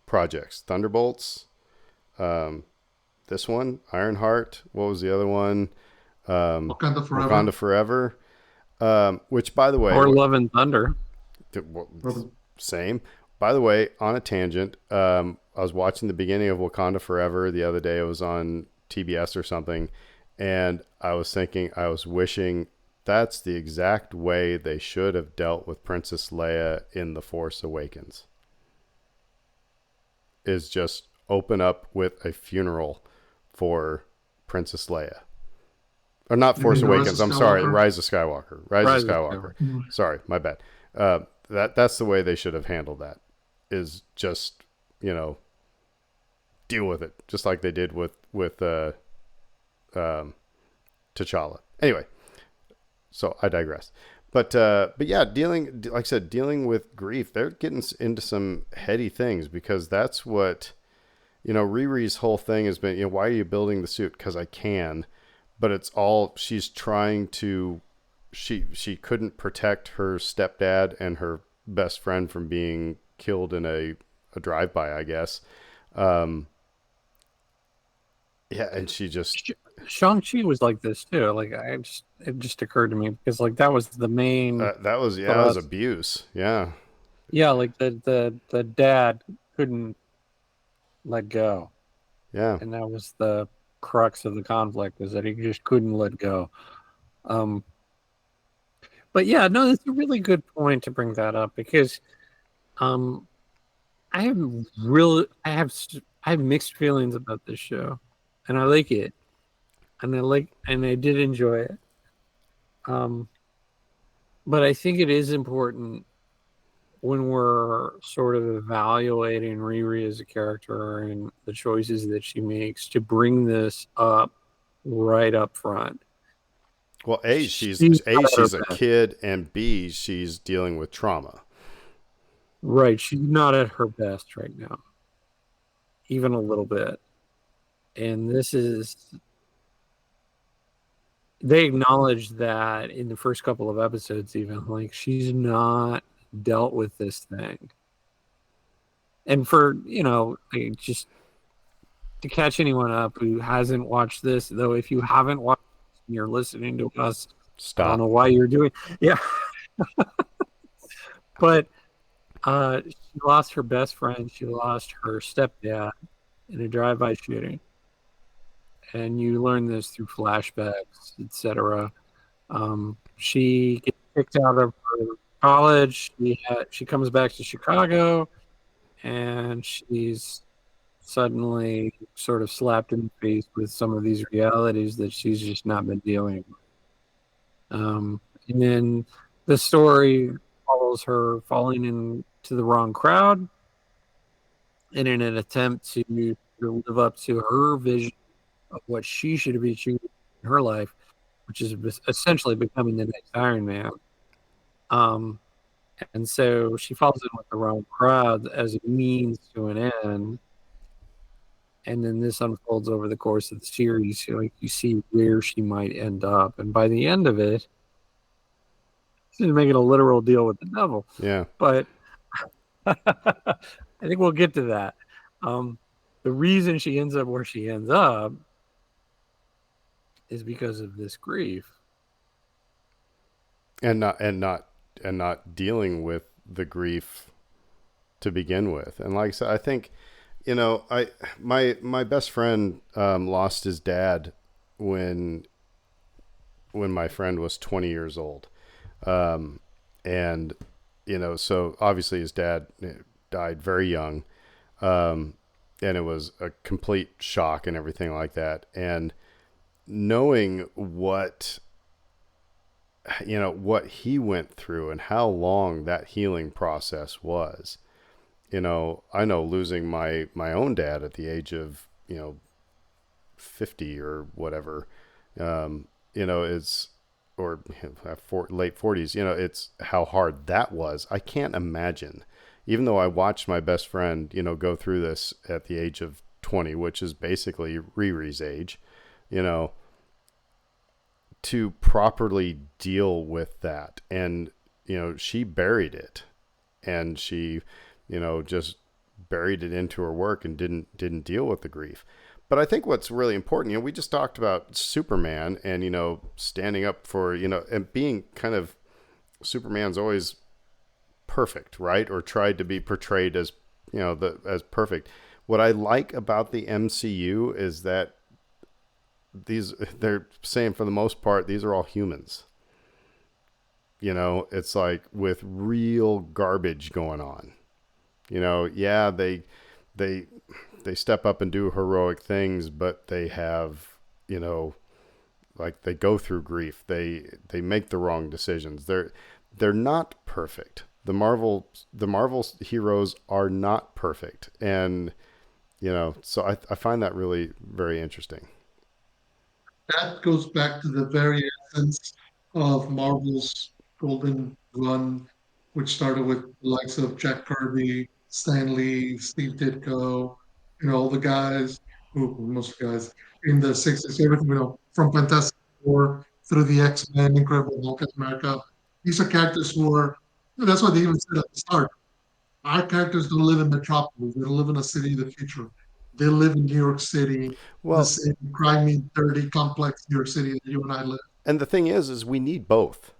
projects. Thunderbolts. Um, this one, Ironheart. What was the other one? Wakanda Forever. Wakanda Forever. Which, by the way, or Love and Thunder. Forever. same. By the way, on a tangent, I was watching the beginning of Wakanda Forever the other day. It was on TBS or something, and I was wishing that's the exact way they should have dealt with Princess Leia in The Force Awakens. Is just open up with a funeral for Princess Leia. Or not You mean Force the Rise of Awakens. I'm sorry, Skywalker? Rise of Skywalker. Rise of Rise of Skywalker. Skywalker. Sorry, my bad. That's the way they should have handled that. Is just, deal with it, just like they did with T'Challa. Anyway, so I digress. But yeah, like I said, dealing with grief, they're getting into some heady things because that's what Riri's whole thing has been. Why are you building the suit? Because I can, but it's all she's trying to. She couldn't protect her stepdad and her best friend from being killed in a drive-by, I guess. Yeah, and she just Shang-Chi was like this too. Like it just occurred to me because like that was the main that was thrust. abuse. Yeah, Yeah, like the dad couldn't let go, yeah. and that was the crux of the conflict is that he just couldn't let go. Um, but yeah, no, that's a really good point to bring that up because um, I have mixed feelings about this show, and I like it, and I did enjoy it. Um, but I think it is important when we're sort of evaluating Riri as a character and the choices that she makes to bring this up right up front. Well, She's not at her she's a best. kid, and B, she's dealing with trauma. Right. She's not at her best right now, even a little bit. And they acknowledge that in the first couple of episodes, even like she's not dealt with this thing. And for, like, just to catch anyone up who hasn't watched this, though, if you haven't watched this and you're listening to us, I don't know Stop. why you're doing, yeah, but she lost her best friend, she lost her stepdad in a drive-by shooting, and you learn this through flashbacks, etc. She gets kicked out of her college. She comes back to Chicago, and she's suddenly sort of slapped in the face with some of these realities that she's just not been dealing with. And then the story follows her falling into the wrong crowd, and in an attempt to live up to her vision of what she should be achieving in her life, which is essentially becoming the next Iron Man. Um, and so she falls in with the wrong crowd as a means to an end. And then this unfolds over the course of the series. You see where she might end up. And by the end of it, she's making a literal deal with the devil. Yeah. But I think we'll get to that. The reason she ends up where she ends up is because of this grief. And not dealing with the grief to begin with. And like I said, I think, my best friend lost his dad when my friend was 20 years old. And so obviously his dad died very young. And it was a complete shock and everything like that. And knowing what he went through and how long that healing process was. I know losing my own dad at the age of 50 or whatever, is, or late 40s, it's how hard that was. I can't imagine, even though I watched my best friend go through this at the age of 20, which is basically Riri's age, to properly deal with that. And she buried it, and she just buried it into her work and didn't deal with the grief. But I think what's really important, we just talked about Superman and standing up for and being kind of, Superman's always perfect, right? Or tried to be portrayed as as perfect. What I like about the MCU is that they're saying, for the most part, these are all humans. It's like with real garbage going on. Yeah, they they step up and do heroic things, but they have, you know, like they go through grief. They make the wrong decisions. They're not perfect. The Marvel heroes are not perfect, and so I find that really very interesting. That goes back to the very essence of Marvel's golden run, which started with the likes of Jack Kirby, Stan Lee, Steve Ditko, all the guys, most of the guys in the 60s, everything, from Fantastic Four through the X-Men, Incredible Hulk, America. These are characters who are, that's why they even said at the start, our characters don't live in Metropolis. They don't live in a city of the future. They live in New York City, the Well, same grimy, dirty, complex New York City that you and I live. and the thing is we need both,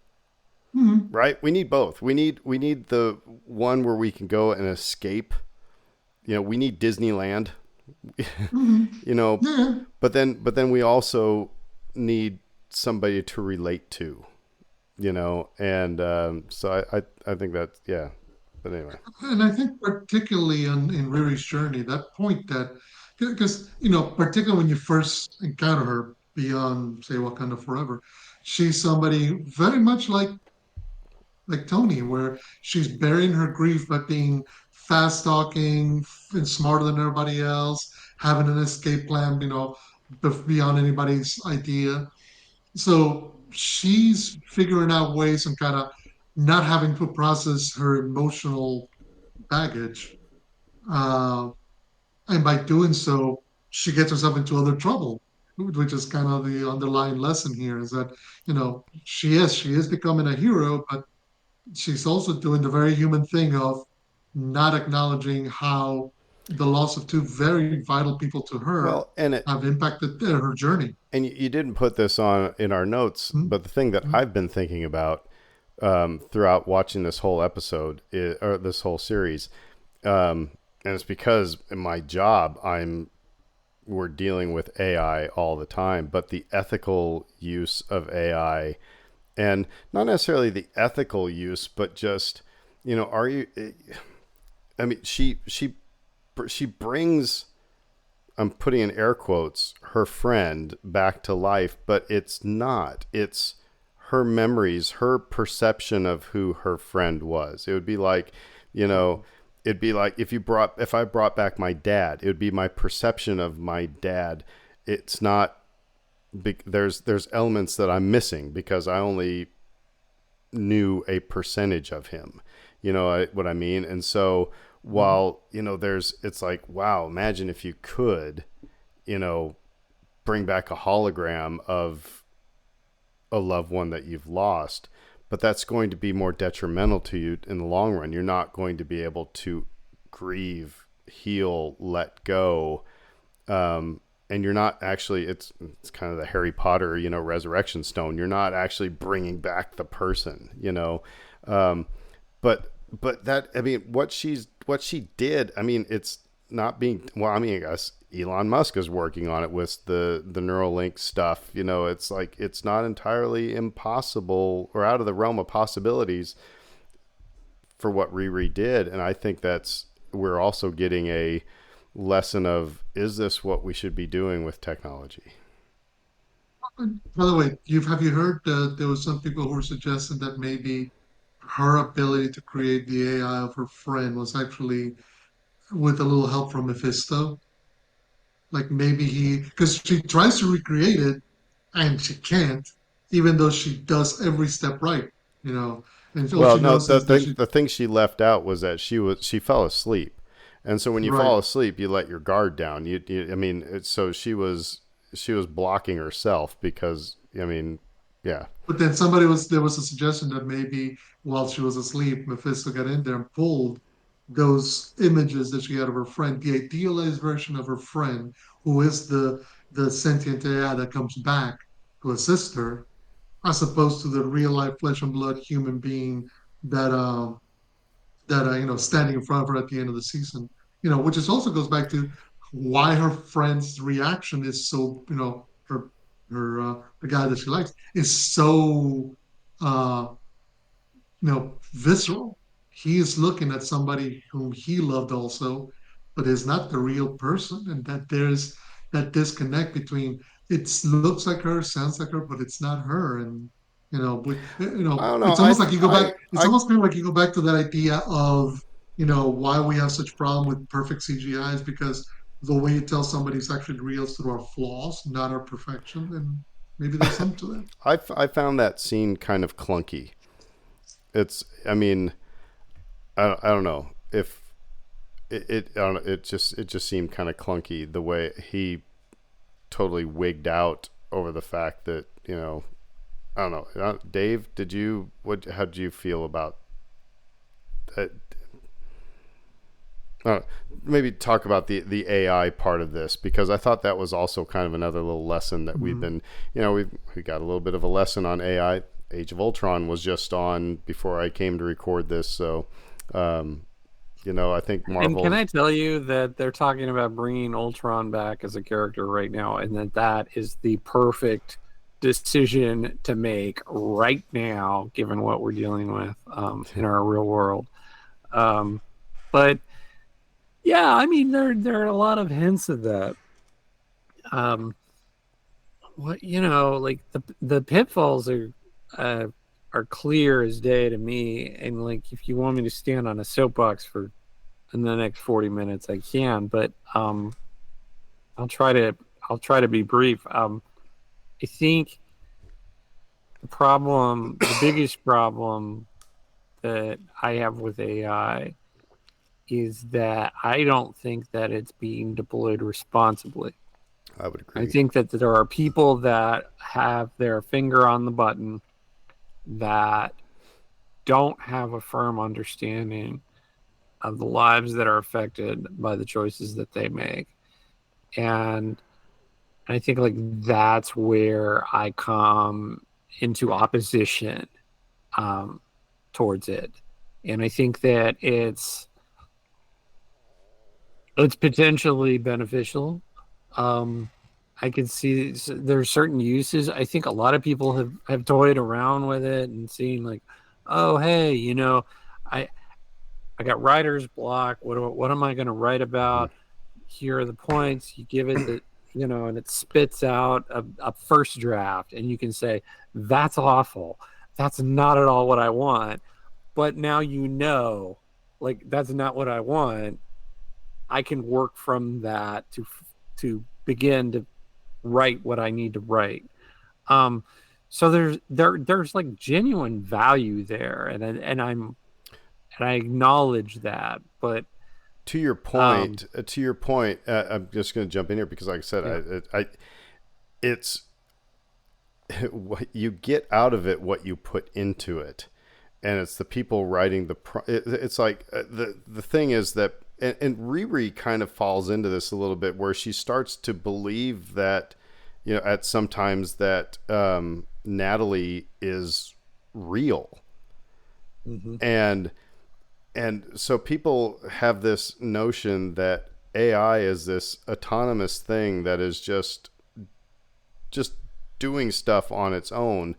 Hmm. right? We need both. We need the one where we can go and escape. We need Disneyland, Hmm. you know, Yeah, but then we also need somebody to relate to, and so I think that, yeah. But anyway. and I think particularly in Riri's journey, that point that because particularly when you first encounter her beyond say Wakanda Forever, she's somebody very much like Tony, where she's burying her grief by being fast talking and smarter than everybody else, having an escape plan, beyond anybody's idea. So she's figuring out ways and kind of not having to process her emotional baggage. Uh, and by doing so, she gets herself into other trouble, which is kind of the underlying lesson here is that, she is becoming a hero, but she's also doing the very human thing of not acknowledging how the loss of two very vital people to her Well, and it have impacted her journey. and you didn't put this on in our notes, Mm-hmm. but the thing that I've been thinking about throughout watching this whole episode or this whole series, and it's because in my job we're dealing with AI all the time, but the ethical use of AI, and not necessarily the ethical use, but just, are you? I mean, she brings, I'm putting in air quotes, her friend back to life, but it's not. It's her memories, her perception of who her friend was. It would be like, you know, it'd be like if I brought back my dad, it would be my perception of my dad. It's not. There's elements that I'm missing because I only knew a percentage of him. What I mean? And so while, it's like, wow, imagine if you could, you know, bring back a hologram of a loved one that you've lost, but that's going to be more detrimental to you in the long run. You're not going to be able to grieve, heal, let go. And you're not actually, it's kind of the Harry Potter, resurrection stone. You're not actually bringing back the person, um, but that, I mean, what she did, I mean, it's not being, well, I mean, I guess Elon Musk is working on it with the Neuralink stuff. It's like it's not entirely impossible or out of the realm of possibilities for what Riri did. And I think that's, we're also getting a lesson of, is this what we should be doing with technology? By the way, have you heard there was some people who were suggesting that maybe her ability to create the AI of her friend was actually with a little help from Mephisto? Like maybe because she tries to recreate it and she can't, even though she does every step right, you know, and all Well, she no, knows the is that thing she, the thing she left out was that she fell asleep, and so when you right. fall asleep, you let your guard down. I mean, so she was blocking herself because, I mean, yeah. But then there was a suggestion that maybe while she was asleep, Mephisto got in there and pulled those images that she had of her friend, the idealized version of her friend, who is the sentient AI that comes back to assist her, as opposed to the real life flesh and blood human being that standing in front of her at the end of the season. Which is also goes back to why her friend's reaction is so, her the guy that she likes is so uh visceral. He is looking at somebody whom he loved also, but is not the real person, and that there's that disconnect between it looks like her, sounds like her, but it's not her. And I don't know. it's almost like you go back. It's I almost kind of like you go back to that idea of why we have such problem with perfect CGI is because the way you tell somebody's actually real is through our flaws, not our perfection. And maybe there's something to that. I found that scene kind of clunky. I mean, I don't know if I don't know, it just seemed kind of clunky the way he totally wigged out over the fact that I don't know. Dave, how did you feel about that? Uh, Maybe talk about the AI part of this, because I thought that was also kind of another little lesson that we've Mhm. been, we got a little bit of a lesson on AI. Age of Ultron was just on before I came to record this, so um, I think And can Marvel's. I tell you that they're talking about bringing Ultron back as a character right now, and that is the perfect decision to make right now, given what we're dealing with in our real world. Um, but yeah, I mean, there are a lot of hints of that. Um, what like the pitfalls uh, are clear as day to me, and like if you want me to stand on a soapbox for in the next 40 minutes, I can, but I'll try to I'll try to be brief. I think the biggest problem that I have with AI is that I don't think that it's being deployed responsibly. I would I agree. think that there are people that have their finger on the button that don't have a firm understanding of the lives that are affected by the choices that they make. And I think like that's where I come into opposition um, towards it. And I think that it's potentially beneficial. Um, I can see there's certain uses. I think a lot of people have toyed around with it and seen like, oh hey, I I got writer's block. What am I going to write Mm-hmm. about? Here are the points. You give it and it spits out a first draft, and you can say that's awful. That's not at all what I want. But now like that's not what I want. I can work from that to begin to write what I need to write. Um, so there's like genuine value there, and I acknowledge that. But um, To your point, I'm just going to jump in here because, like I said, yeah, it's what you get out of it, what you put into it, and it's the people writing it's like the thing is that, and Riri kind of falls into this a little bit, where she starts to believe that, at sometimes that Natalie is real, mm-hmm. and so people have this notion that AI is this autonomous thing that is just doing stuff on its own,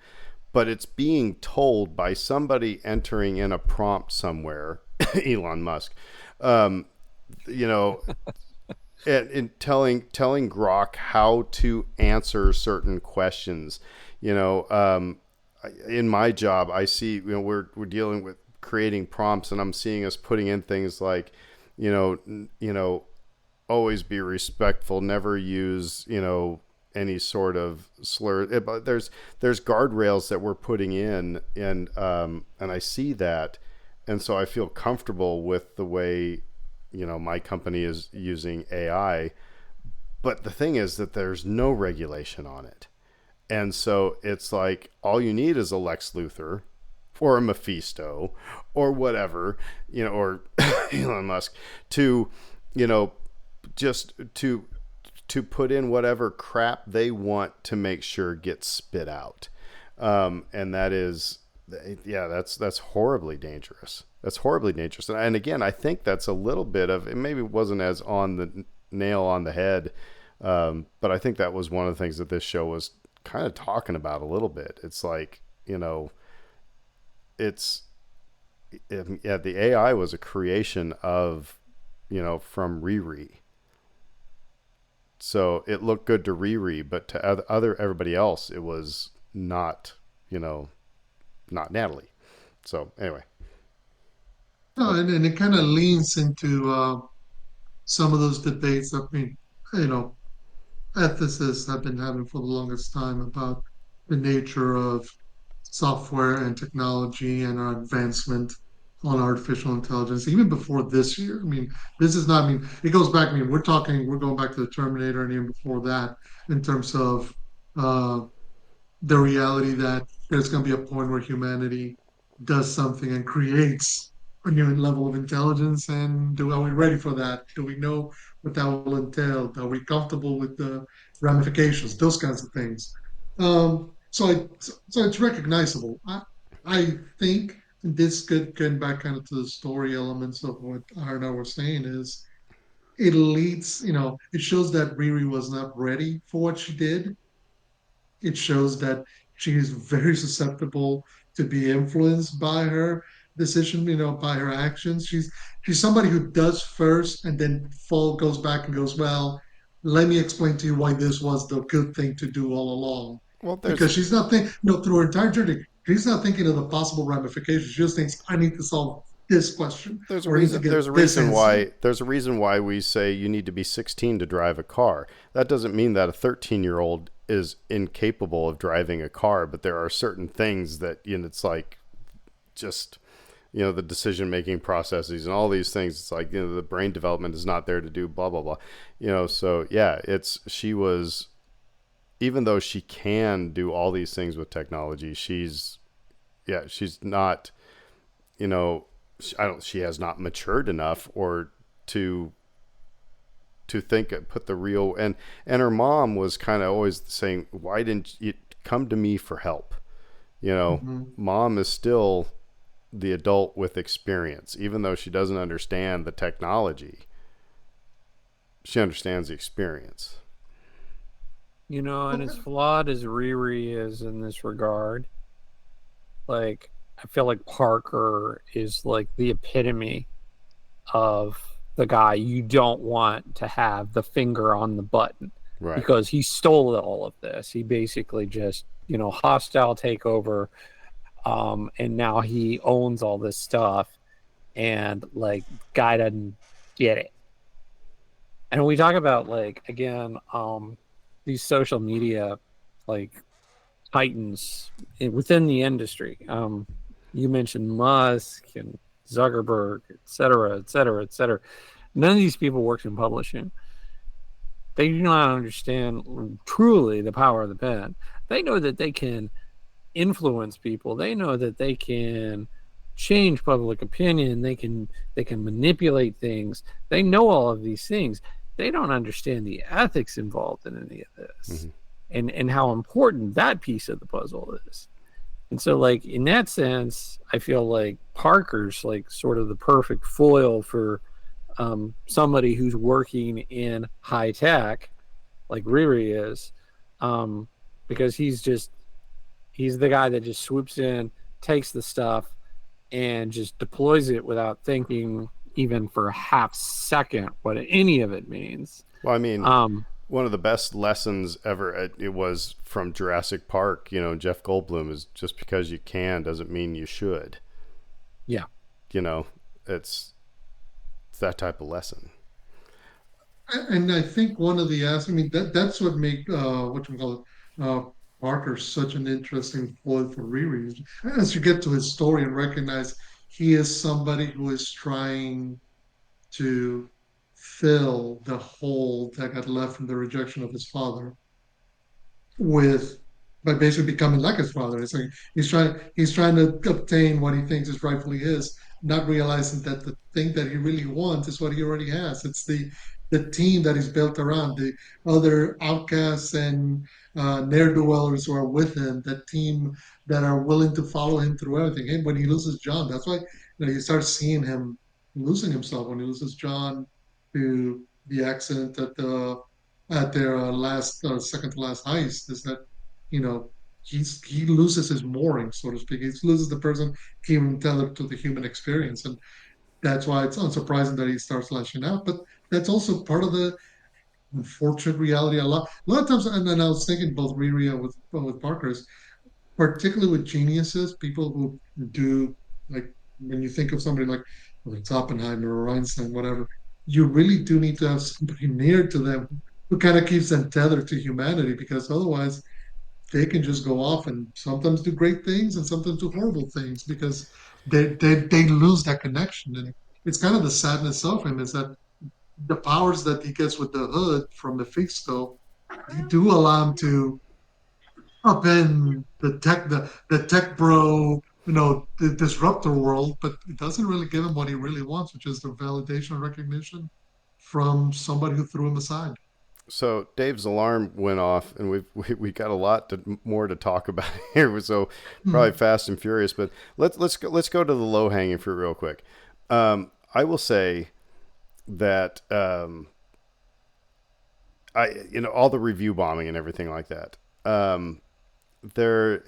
but it's being told by somebody entering in a prompt somewhere, Elon Musk, um, you know, and telling Grok how to answer certain questions. In my job, I see, we're dealing with creating prompts, and I'm seeing us putting in things like, always be respectful, never use, any sort of slur. But there's guardrails that we're putting in, and I see that, and so I feel comfortable with the way, my company is using AI. But the thing is that there's no regulation on it, and so it's like all you need is a Lex Luthor or a Mephisto or whatever, or Elon Musk to, you know, just to put in whatever crap they want to make sure gets spit out. And that is, yeah, that's horribly dangerous. That's horribly dangerous. And again, I think that's a little bit of it. Maybe wasn't as on the nail on the head, but I think that was one of the things that this show was kind of talking about a little bit. It's like, it's yeah, the AI was a creation of from Riri. So it looked good to Riri, but to other everybody else, it was not, you know, not Natalie. So anyway, No, uh, and it kind of leans into some of those debates that, I mean, you know, ethicists have been having for the longest time about the nature of software and technology and our advancement on artificial intelligence, even before this year. I mean, this is not, I mean, it goes back, I mean, we're going back to the Terminator and even before that in terms of uh, the reality that there's going to be a point where humanity does something and creates a new level of intelligence. And are we ready for that? Do we know what that will entail? Are we comfortable with the ramifications? Those kinds of things. So it's recognizable. I think this could get back kind of to the story elements of what Arna was saying is it leads, it shows that Riri was not ready for what she did. It shows that she is very susceptible to be influenced by her decision, by her actions. She's somebody who does first and then goes back and goes, well, let me explain to you why this was the good thing to do all along. well, there's Because she's not thinking, through her entire journey, she's not thinking of the possible ramifications. She just thinks, I need to solve this question there's a or I need to reason get this answer. there's a reason why we say you need to be 16 to drive a car. That doesn't mean that a 13-year-old is incapable of driving a car, but there are certain things that it's like just the decision making processes and all these things. It's like the brain development is not there to do blah blah blah. So yeah, it's she was, even though she can do all these things with technology, she's not, you know, she has not matured enough or to think, put the real, and her mom was kind of always saying, why didn't you come to me for help? Mhm. Mom is still the adult with experience, even though she doesn't understand the technology. She understands the experience. And as flawed as Riri is in this regard, like I feel like Parker is like the epitome of the guy you don't want to have the finger on the button Right. because he stole all of this. He basically just, hostile takeover, and now he owns all this stuff, and like guy doesn't get it. And when we talk about like again, these social media like titans within the industry, you mentioned Musk and Zuckerberg, et cetera, et cetera, et cetera. None of these people work in publishing. They do not understand truly the power of the pen. They know that they can influence people. They know that they can change public opinion. They can manipulate things. They know all of these things. They don't understand the ethics involved in any of this, Mm-hmm. and how important that piece of the puzzle is. And so, like in that sense, I feel like Parker's like sort of the perfect foil for somebody who's working in high tech, like Riri is, um, because he's the guy that just swoops in, takes the stuff, and just deploys it without thinking even for a half second what any of it means. Well, I mean, Um, one of the best lessons ever, it was from Jurassic Park. Jeff Goldblum is, just because you can doesn't mean you should. yeah, You know, it's it's that type of lesson. And I think one of the I mean, that's what make what you call it, Parker such an interesting foil for Riri. As you get to his story and recognize he is somebody who is trying to fill the hole that got left from the rejection of his father with by basically becoming like his father. It's like he's trying to obtain what he thinks is rightfully his, not realizing that the thing that he really wants is what he already has. It's the team that he's built around, the other outcasts and ne'er do wellers who are with him, that team that are willing to follow him through everything. And when he loses John, that's why you start seeing him losing himself when he loses John to the accident at their last second to last heist is that you know he loses his mooring, so to speak. He loses the person, human tether to the human experience, and that's why it's unsurprising that he starts lashing out. But that's also part of the unfortunate reality. A lot of times, and then I was thinking both Riri and with Parker's, particularly with geniuses, people who do like when you think of somebody like whether it's Oppenheimer or Einstein, whatever, you really do need to have somebody near to them who kind of keeps them tethered to humanity because otherwise they can just go off and sometimes do great things and sometimes do horrible things because they lose that connection. And it's kind of the sadness of him is that the powers that he gets with the hood from the Mephisto, they do allow him to upend the tech bro, the disruptor world, but it doesn't really give him what he really wants, which is the validation and recognition from somebody who threw him aside. So Dave's alarm went off, and we got a lot more to talk about here. So Hmm. probably fast and furious, but let's go to the low hanging fruit real quick. I will say that all the review bombing and everything like that. There,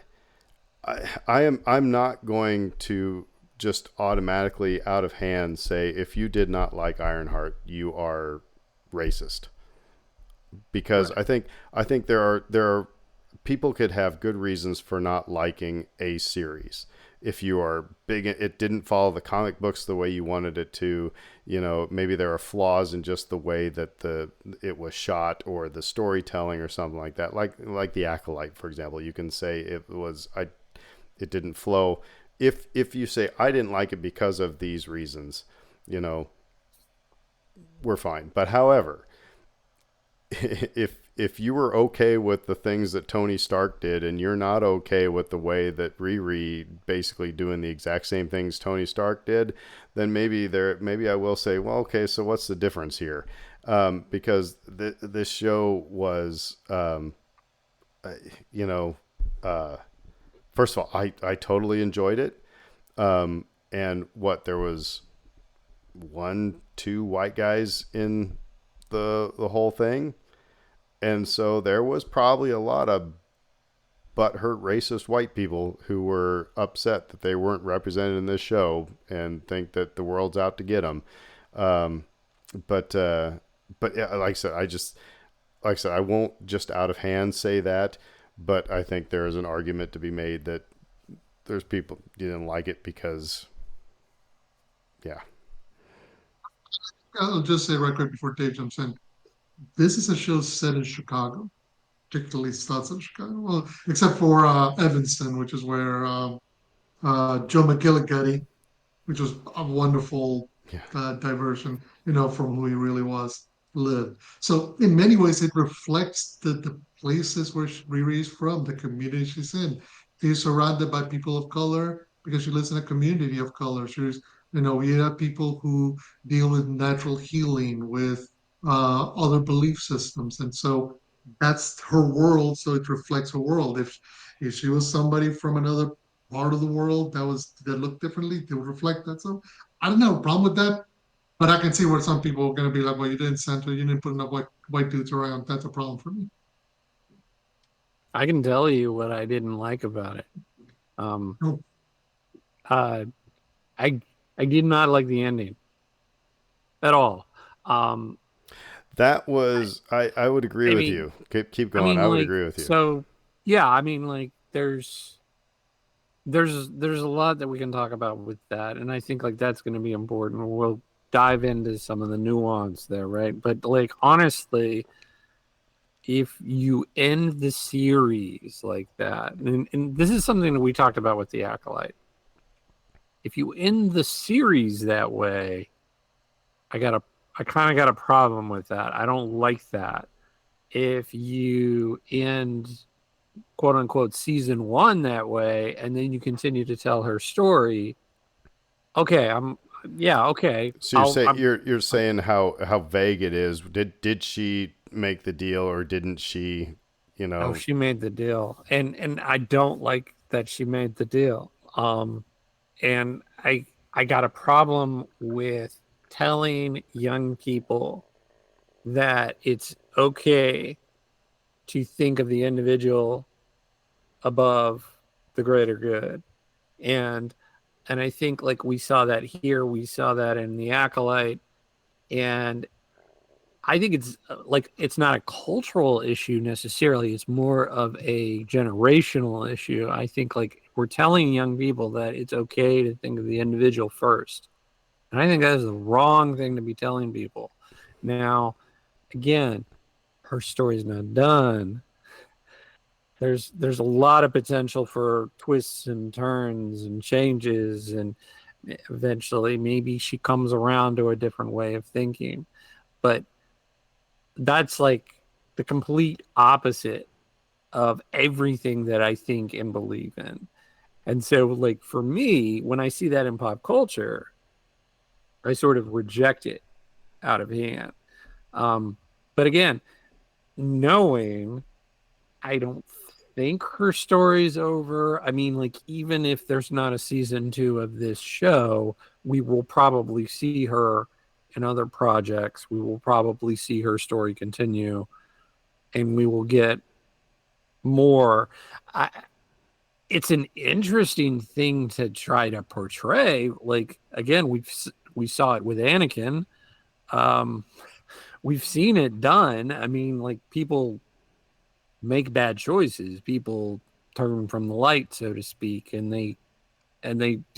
I'm not going to just automatically out of hand say if you did not like Ironheart, you are racist because Right. I think there are people could have good reasons for not liking a series. If you are big, it didn't follow the comic books the way you wanted it to. Maybe there are flaws in just the way that it was shot or the storytelling or something like that. Like the Acolyte, for example, you can say it didn't flow. If you say I didn't like it because of these reasons, you know, we're fine. But however, if you were okay with the things that Tony Stark did and you're not okay with the way that Riri basically doing the exact same things Tony Stark did, then maybe I will say, well, okay, so what's the difference here? Because this show was, you know, uh, first of all, I totally enjoyed it. And what there was one, two white guys in the whole thing, and so there was probably a lot of butthurt racist white people who were upset that they weren't represented in this show and think that the world's out to get them. Um, but yeah, like I said, I won't just out of hand say that, but I think there is an argument to be made that there's people who didn't like it because, yeah, I'll just say right quick before Dave jumps in, this is a show set in Chicago, particularly spots in Chicago. Well, except for Evanston, which is where Joe McGillicuddy, which was a wonderful yeah, diversion, from who he really was, lived. So in many ways, it reflects the places where Riri is from, the community she's in. She's surrounded by people of color because she lives in a community of color. We have people who deal with natural healing, with other belief systems, and so that's her world. So it reflects her world. If she was somebody from another part of the world that looked differently, they would reflect that. So I don't have a problem with that, but I can see where some people are going to be like, "Well, you didn't center, you didn't put enough white dudes around." That's a problem for me. I can tell you what I didn't like about it. Um, No, uh, I I did not like the ending at all. Um, that was I would agree I with mean, you. Keep I going. mean, I would like, agree with you. so yeah, I mean, like, there's a lot that we can talk about with that, and I think like that's going to be important. We'll dive into some of the nuance there, right? But like, honestly, if you end the series like that, and this is something that we talked about with the Acolyte, if you end the series that way, I got a I kind of got a problem with that. I don't like that. If you end quote unquote season one that way and then you continue to tell her story, okay, okay. So I'm you're saying how vague it is. Did she make the deal or didn't she? You Oh, know, she made the deal. And I don't like that she made the deal. And I got a problem with telling young people that it's okay to think of the individual above the greater good. And And I think like we saw that here, we saw that in The Acolyte, and I think it's like it's not a cultural issue necessarily. It's more of a generational issue. I think like we're telling young people that it's okay to think of the individual first. And I think that is the wrong thing to be telling people. Now, again, her story's not done. There's a lot of potential for twists and turns and changes, and eventually maybe she comes around to a different way of thinking. But that's like the complete opposite of everything that I think and believe in. And so, like, for me, when I see that in pop culture, I sort of reject it out of hand. Um, but again, knowing I don't think her story's over. I mean, like, even if there's not a season two of this show, we will probably see her in other projects. We will probably see her story continue, and we will get more. I, it's an interesting thing to try to portray. Like, again, we saw it with Anakin. Um, we've seen it done. I mean, like, people make bad choices. People turn from the light, so to speak, and they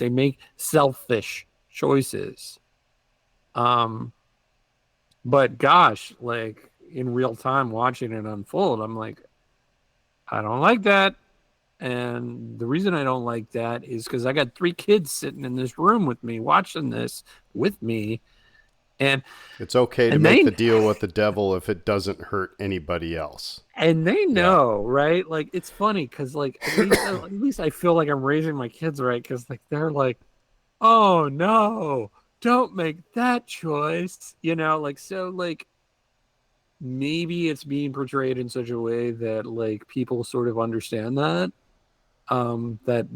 make selfish choices. Um, but gosh, like in real time watching it unfold, I'm like, I don't like that. And the reason I don't like that is because I got three kids sitting in this room with me watching this with me, and It's okay to and make they the deal with the devil if it doesn't hurt anybody else. and they Yeah. know, right? Like it's funny because like at least I feel like I'm raising my kids right because like they're like, oh no, don't make that choice, like so like maybe it's being portrayed in such a way that like people sort of understand that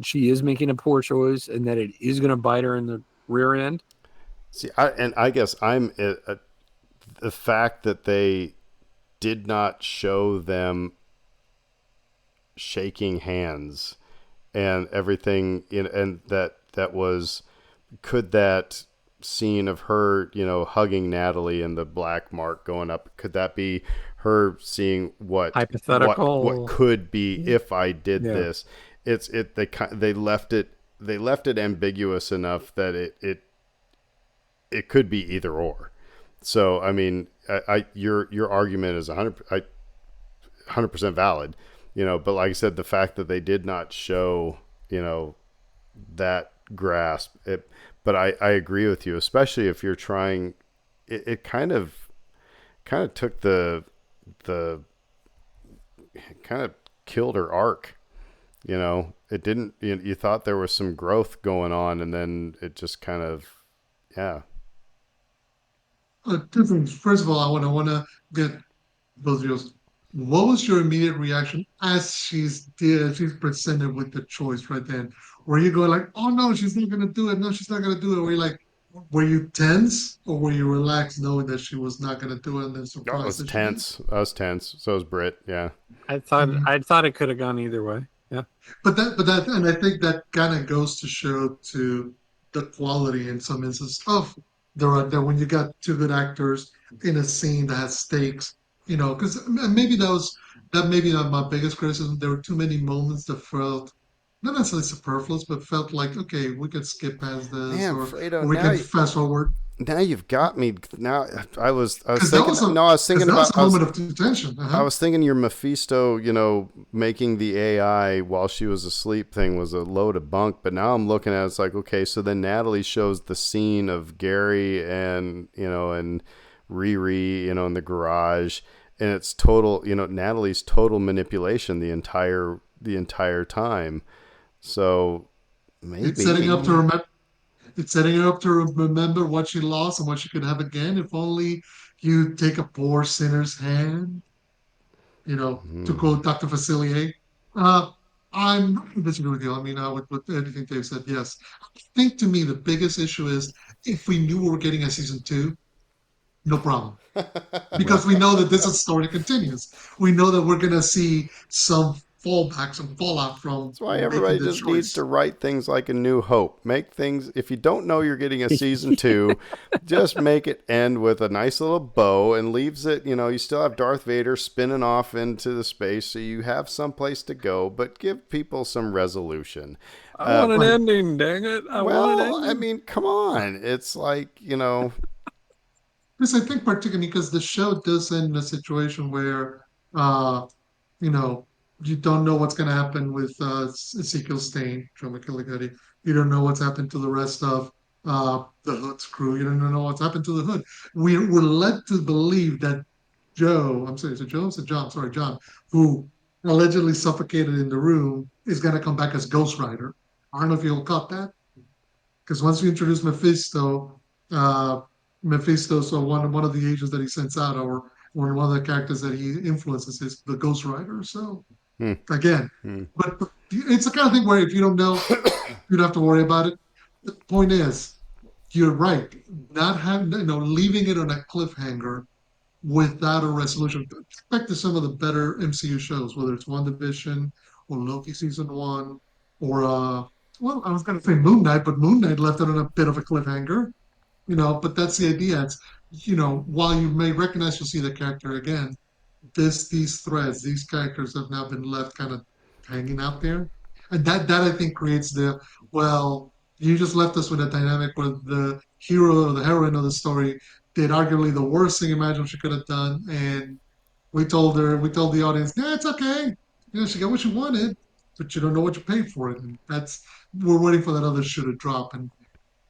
she is making a poor choice and that it is going to bite her in the rear end. See, I guess the fact that they did not show them shaking hands and everything and that was could that scene of her hugging Natalie and the black mark going up, could that be her seeing what Hypothetical. could be if I did Yeah. this? They left it ambiguous enough that it could be either or. So I mean, your argument is 100% valid, but like I said, the fact that they did not show that grasp it, but I agree with you, especially if you're trying. It kind of took the kind of killed her arc. It didn't. You thought there was some growth going on, and then it just kind of, yeah. Different. First of all, I want to get both of yours. What was your immediate reaction as she's presented with the choice right then? Were you going like, "Oh no, she's not gonna do it. No, she's not gonna do it." Were you like, were you tense or were you relaxed knowing that she was not gonna do it and then I surprised was that she did? tense. I was tense. So was Britt. Yeah. I thought Mhm. I thought it could have gone either way. Yeah. And I think that kind of goes to show to the quality in some instances of that when you got two good actors in a scene that has stakes, because maybe that maybe not my biggest criticism. There were too many moments that felt not necessarily superfluous, but felt like okay, we could skip past this, Man, or Fredo, we can fast forward. now you've got me. Now I was Because that thinking. was a No, I was because thinking that was about. a moment of detention. I Uh-huh. was thinking your Mephisto, making the AI while she was asleep thing was a load of bunk. But now I'm looking at it, it's like, okay, so then Natalie shows the scene of Gary and Riri, in the garage, and it's total, Natalie's total manipulation the entire time. So It's setting up to maybe. remember. It's setting her up to remember what she lost and what she could have again if only you take a poor sinner's hand, to Hmm. quote Dr. Facilier. Uh, I'm disagree with you. I mean, with anything Dave said, yes. I think to me, the biggest issue is if we knew we were getting a season two, no problem. Because we know that this is story continues. We know that we're going to see some fallback, some fallout from That's why making everybody the just needs choice. to write things like A New Hope. Make things, if you don't know you're getting a season two, just make it end with a nice little bow and leaves it, you still have Darth Vader spinning off into the space so you have some place to go, but give people some resolution. I want an Right. ending, dang it. I want an Well, I ending. mean, come on. It's like. Because I think particularly because the show does end in a situation where uh, you know, you don't know what's going to happen with Ezekiel Stain, Joe McGillicuddy. You don't know what's happened to the rest of the Hood's crew. You don't know what's happened to the Hood. We're led to believe that Joe, I'm sorry, is it Joe? Is it John? Sorry, John, who allegedly suffocated in the room, is going to come back as Ghost Rider. I don't know if you'll caught that. Because once we introduce uh, Mephisto, so one of the agents that he sends out, or one of the characters that he influences is the Ghost Rider. So Hmm, again, hmm. but it's the kind of thing where if you don't know, you don't have to worry about it. The point is, you're right. Not having, leaving it on a cliffhanger without a resolution. Back to some of the better MCU shows, whether it's WandaVision or Loki season one, or well, I was going to say Moon Knight, but Moon Knight left it on a bit of a cliffhanger. But that's the idea. It's while you may recognize you'll see the character again, these threads, these characters have now been left kind of hanging out there, and that I think creates the well. You just left us with a dynamic where the hero or the heroine of the story did arguably the worst thing imaginable she could have done, and we told the audience, yeah, it's okay. She got what she wanted, but you don't know what you paid for it, and that's we're waiting for that other shoe to drop, and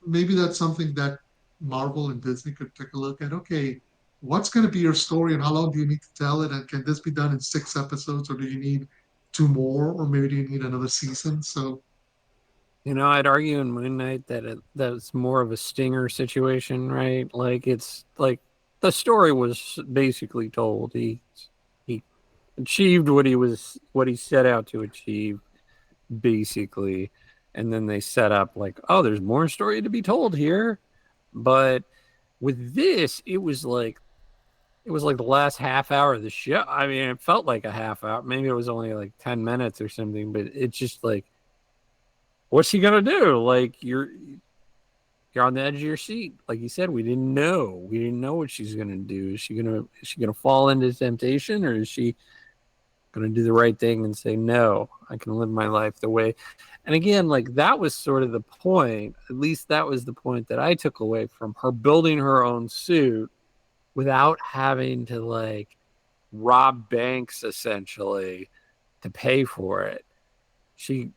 maybe that's something that Marvel and Disney could take a look at. Okay, what's going to be your story and how long do you need to tell it? And can this be done in 6 episodes or do you need two more or maybe do you need another season? So, I'd argue in Moon Knight that's more of a stinger situation, right? Like it's like the story was basically told. He achieved what he set out to achieve, basically. And then they set up like, oh, there's more story to be told here. But with this, it was like the last half hour of the show. I mean, it felt like a half hour. Maybe it was only like 10 minutes or something, but it's just like, what's he gonna do? Like you're on the edge of your seat. Like you said, we didn't know. We didn't know what she's gonna do. Is she gonna fall into temptation, or is she gonna do the right thing and say, no, I can live my life the way. And again, like that was sort of the point. At least that was the point that I took away from her building her own suit without having to like rob banks essentially to pay for it. She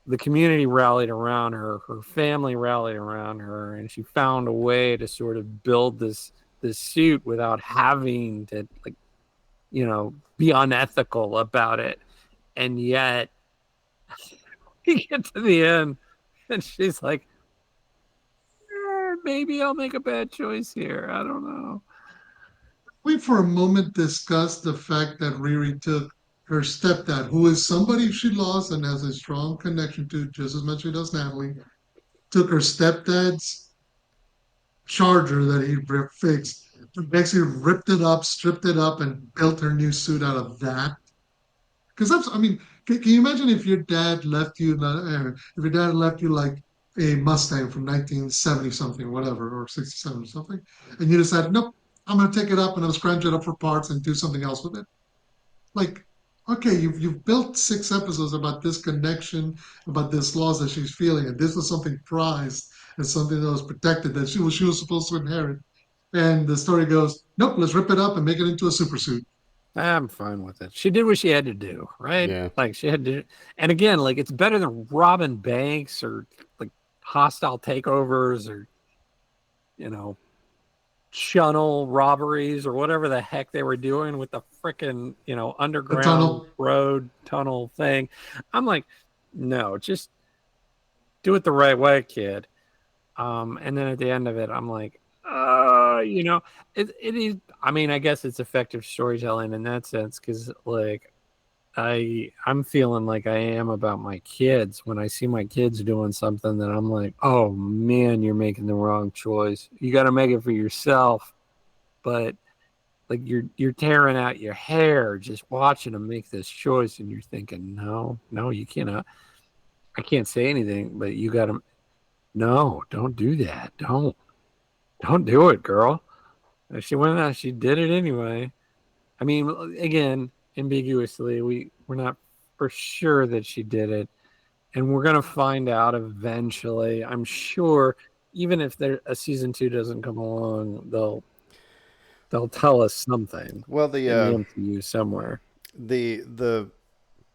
The community rallied around her, her family rallied around her, and she found a way to sort of build this suit without having to like be unethical about it. And yet you get to the end and she's like, maybe I'll make a bad choice here. I don't know. we for a moment discussed the fact that Riri took her stepdad, who is somebody she lost and has a strong connection to just as much as she does Natalie, took her stepdad's charger that he fixed, basically ripped it up, stripped it up, and built her new suit out of that. Because I mean, can you imagine if your dad left you, if your dad left you like a Mustang from 1970 something, whatever, or 67 or something, and you decided, nope, I'm going to take it up and I'm scrounge it up for parts and do something else with it. Like, okay, you've built 6 episodes about this connection, about this loss that she's feeling, and this was something prized and something that was protected that she was supposed to inherit. And the story goes, nope, let's rip it up and make it into a super suit. I'm fine with it. She did what she had to do, right? Yeah. Like she had to, and again, like it's better than robbing banks or like hostile takeovers or you know channel robberies or whatever the heck they were doing with the frickin' The underground tunnel. road tunnel thing. I'm like, no, just do it the right way, kid. And then at the end of it, I'm like, it is. I mean, I guess it's effective storytelling in that sense because like I'm feeling like I am about my kids when I see my kids doing something that I'm like, oh man, you're making the wrong choice. You got to make it for yourself, but Like you're tearing out your hair just watching him make this choice, and you're thinking, no, no, you cannot. I can't say anything, but you got to. No, don't do that. Don't do it, girl. And she went out. She did it anyway. I mean, again, ambiguously, we're not for sure that she did it, and we're gonna find out eventually. I'm sure, even if there a season two doesn't come along, they'll tell us something Well, in the MCU somewhere. the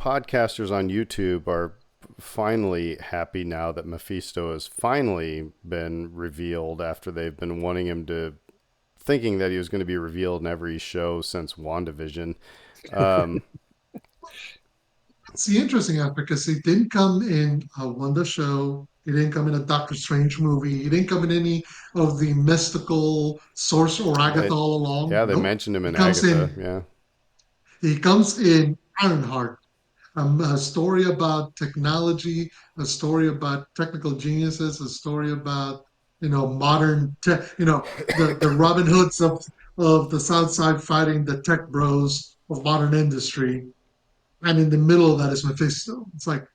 podcasters on YouTube are finally happy now that Mephisto has finally been revealed after they've been wanting him to, thinking that he was going to be revealed in every show since WandaVision. Um, It's the interesting aspect because he didn't come in a Wonder show. He didn't come in a Doctor Strange movie. He didn't come in any of the mystical source or Agatha they, all along. yeah, they Nope. mentioned him He in comes Agatha. in. Yeah, He comes in Ironheart, a story about technology, a story about technical geniuses, a story about modern tech. The Robin Hoods of the South Side fighting the tech bros of modern industry, and in the middle of that is Mephisto. It's like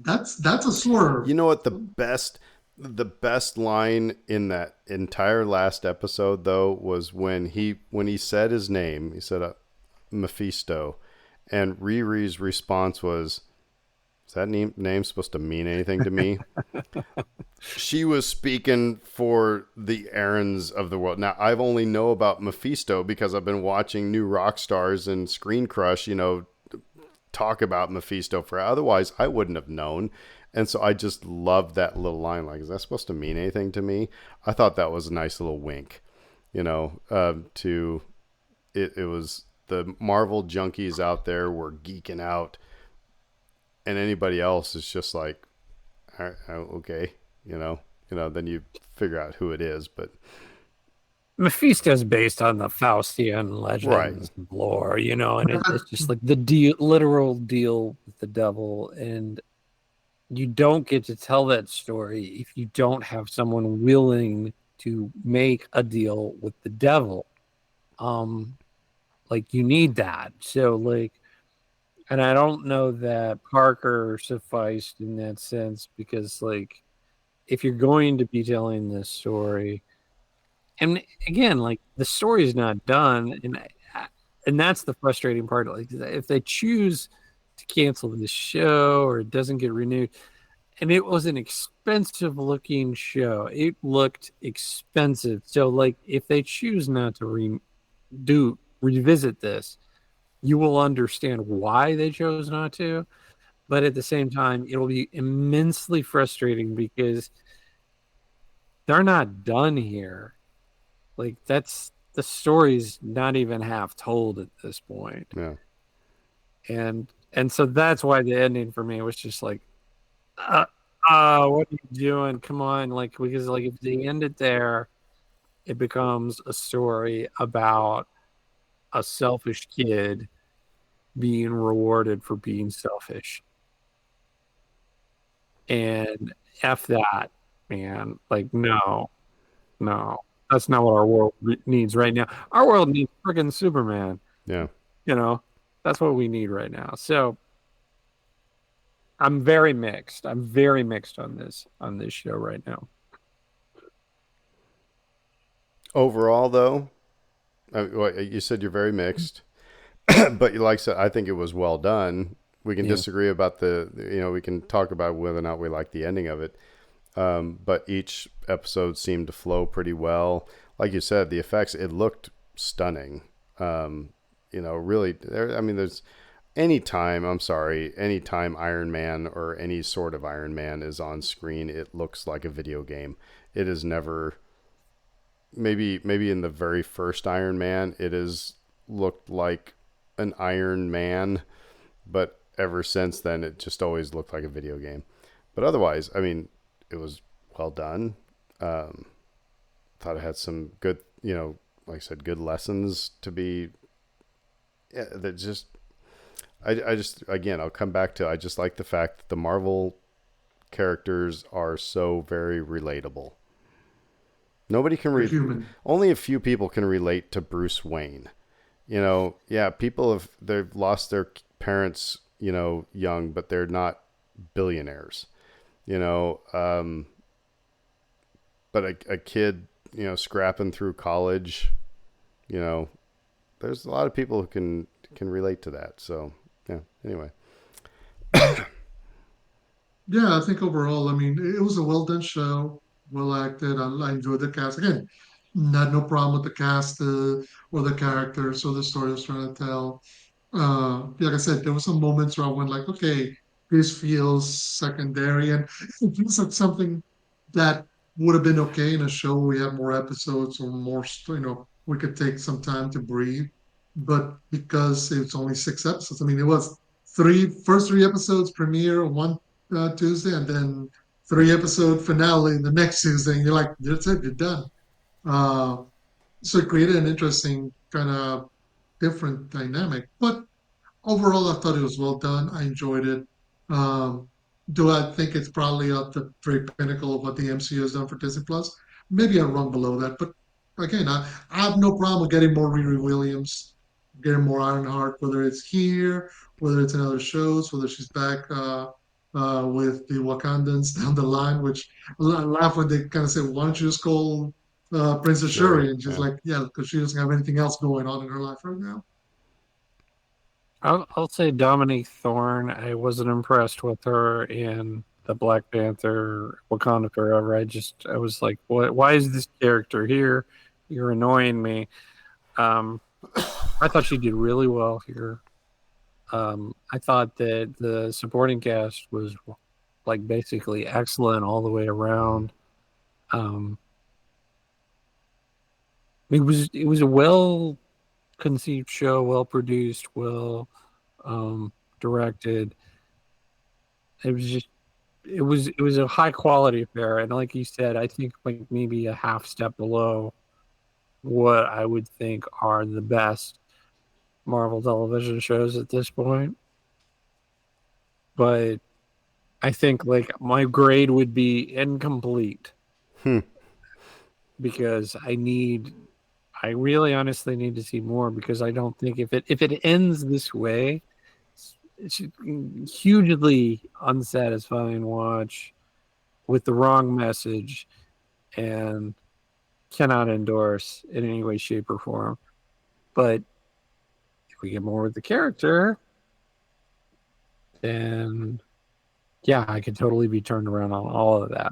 that's a swerve. you know what, the best line in that entire last episode though was when he said his name. He said Mephisto, and Riri's response was, "Is that name supposed to mean anything to me?" She was speaking for the errands of the world. Now, I've only know about Mephisto because I've been watching New Rock Stars and Screen Crush, talk about Mephisto for. Otherwise, I wouldn't have known. And so I just loved that little line. Like, is that supposed to mean anything to me? I thought that was a nice little wink, to it. It was the Marvel junkies out there were geeking out, and anybody else is just like, okay, then you figure out who it is. But Mephisto's based on the Faustian right, legends and lore, and it's just like the deal, literal deal with the devil, and you don't get to tell that story if you don't have someone willing to make a deal with the devil. Um, like you need that. So like, and I don't know that Parker sufficed in that sense because like, if you're going to be telling this story, and again, like the story is not done, and that's the frustrating part. Like if they choose to cancel this show or it doesn't get renewed, and it was an expensive looking show. It looked expensive. So like if they choose not to revisit this, you will understand why they chose not to. But at the same time, it'll be immensely frustrating because they're not done here. Like that's the story's not even half told at this point. yeah. And so that's why the ending for me was just like, uh, what are you doing? Come on, like because like if they end it there, it becomes a story about a selfish kid being rewarded for being selfish. And F that, man. Like, no, no. That's not what our world needs right now. Our world needs freaking Superman. Yeah. You know, that's what we need right now. So I'm very mixed. I'm very mixed on this show right now. Overall, though, you said you're very mixed, but like I said, I think it was well done. We can Yeah. disagree about we can talk about whether or not we like the ending of it. But each episode seemed to flow pretty well. Like you said, the effects, it looked stunning. Really, there's anytime Iron Man or any sort of Iron Man is on screen, it looks like a video game. It is never, maybe in the very first Iron Man, it has looked like an Iron Man, but ever since then, it just always looked like a video game. But otherwise, it was well done. Thought it had some good, like I said, good lessons to be. Yeah, that just, I just, again, I'll come back to, I just like the fact that the Marvel characters are so very relatable. Nobody can They're read. human. Only a few people can relate to Bruce Wayne. Yeah, they've lost their parents, young, but they're not billionaires, you know. But a kid, scrapping through college, you know, there's a lot of people who can relate to that. So yeah. Anyway, Yeah, I think overall, I mean, it was a well done show, well acted. I enjoyed the cast. Again, not no problem with the cast or the characters or the story I was trying to tell. Like I said, there were some moments where I went like, okay, this feels secondary, and it feels like something that would have been okay in a show where we have more episodes or more, we could take some time to breathe. But because it's only 6 episodes, I mean, it was first three episodes premiere one Tuesday, and then 3 episode finale the next Tuesday, and you're like, that's it, you're done. Uh, so it created an interesting kind of different dynamic. But overall, I thought it was well done. I enjoyed it. Um, do I think it's probably at the very pinnacle of what the MCU has done for Disney Plus? Maybe I run below that, but again, I have no problem with getting more Riri Williams, getting more Ironheart, whether it's here, whether it's in other shows, whether she's back with the Wakandans down the line. Which I laugh when they kind of say, "Why don't you just call Princess Shuri. Shuri?" And she's Yeah. like, "Yeah, because she doesn't have anything else going on in her life right now." I'll say Dominique Thorne. I wasn't impressed with her in the Black Panther Wakanda Forever. I was like, what? Why is this character here? You're annoying me. I thought she did really well here. I thought that the supporting cast was like basically excellent all the way around. Um, it was a well conceived show, well produced, well directed. It was a high quality affair, and like you said, I think like maybe a half step below what I would think are the best Marvel television shows at this point. But I think like my grade would be incomplete Hmm. because I really honestly need to see more, because I don't think if it ends this way, it's a hugely unsatisfying watch with the wrong message and cannot endorse in any way, shape, or form. But if we get more with the character, then yeah, I could totally be turned around on all of that.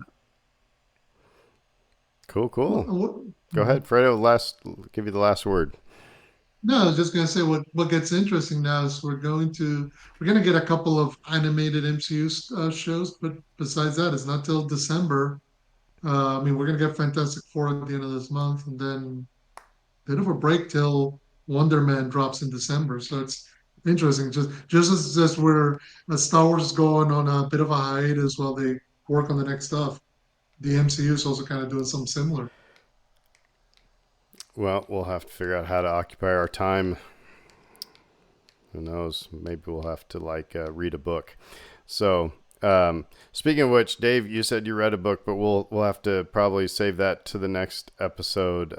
Cool. What, Cool. what, Go ahead, Fredo. Give you the last word. No, I was just gonna say what gets interesting now is we're gonna get a couple of animated MCU shows, but besides that, it's not till December. I mean, we're gonna get Fantastic Four at the end of this month, and then a bit of a break till Wonder Man drops in December. So it's interesting. Just where Star Wars is going on a bit of a hiatus while they work on the next stuff. The MCU is also kind of doing something similar. Well, we'll have to figure out how to occupy our time. Who knows? Maybe we'll have to read a book. So, speaking of which, Dave, you said you read a book, but we'll have to probably save that to the next episode.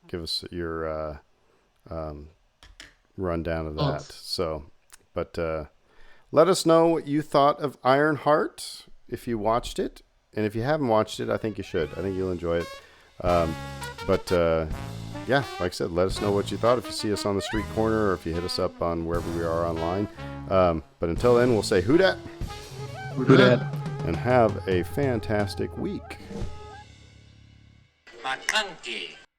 Give us your rundown of that. Thoughts? So, but let us know what you thought of Ironheart if you watched it, and if you haven't watched it, I think you should. I think you'll enjoy it. But yeah, like I said, let us know what you thought if you see us on the street corner or if you hit us up on wherever we are online. But until then, we'll say who dat Who dat? and have a fantastic week. McConkey.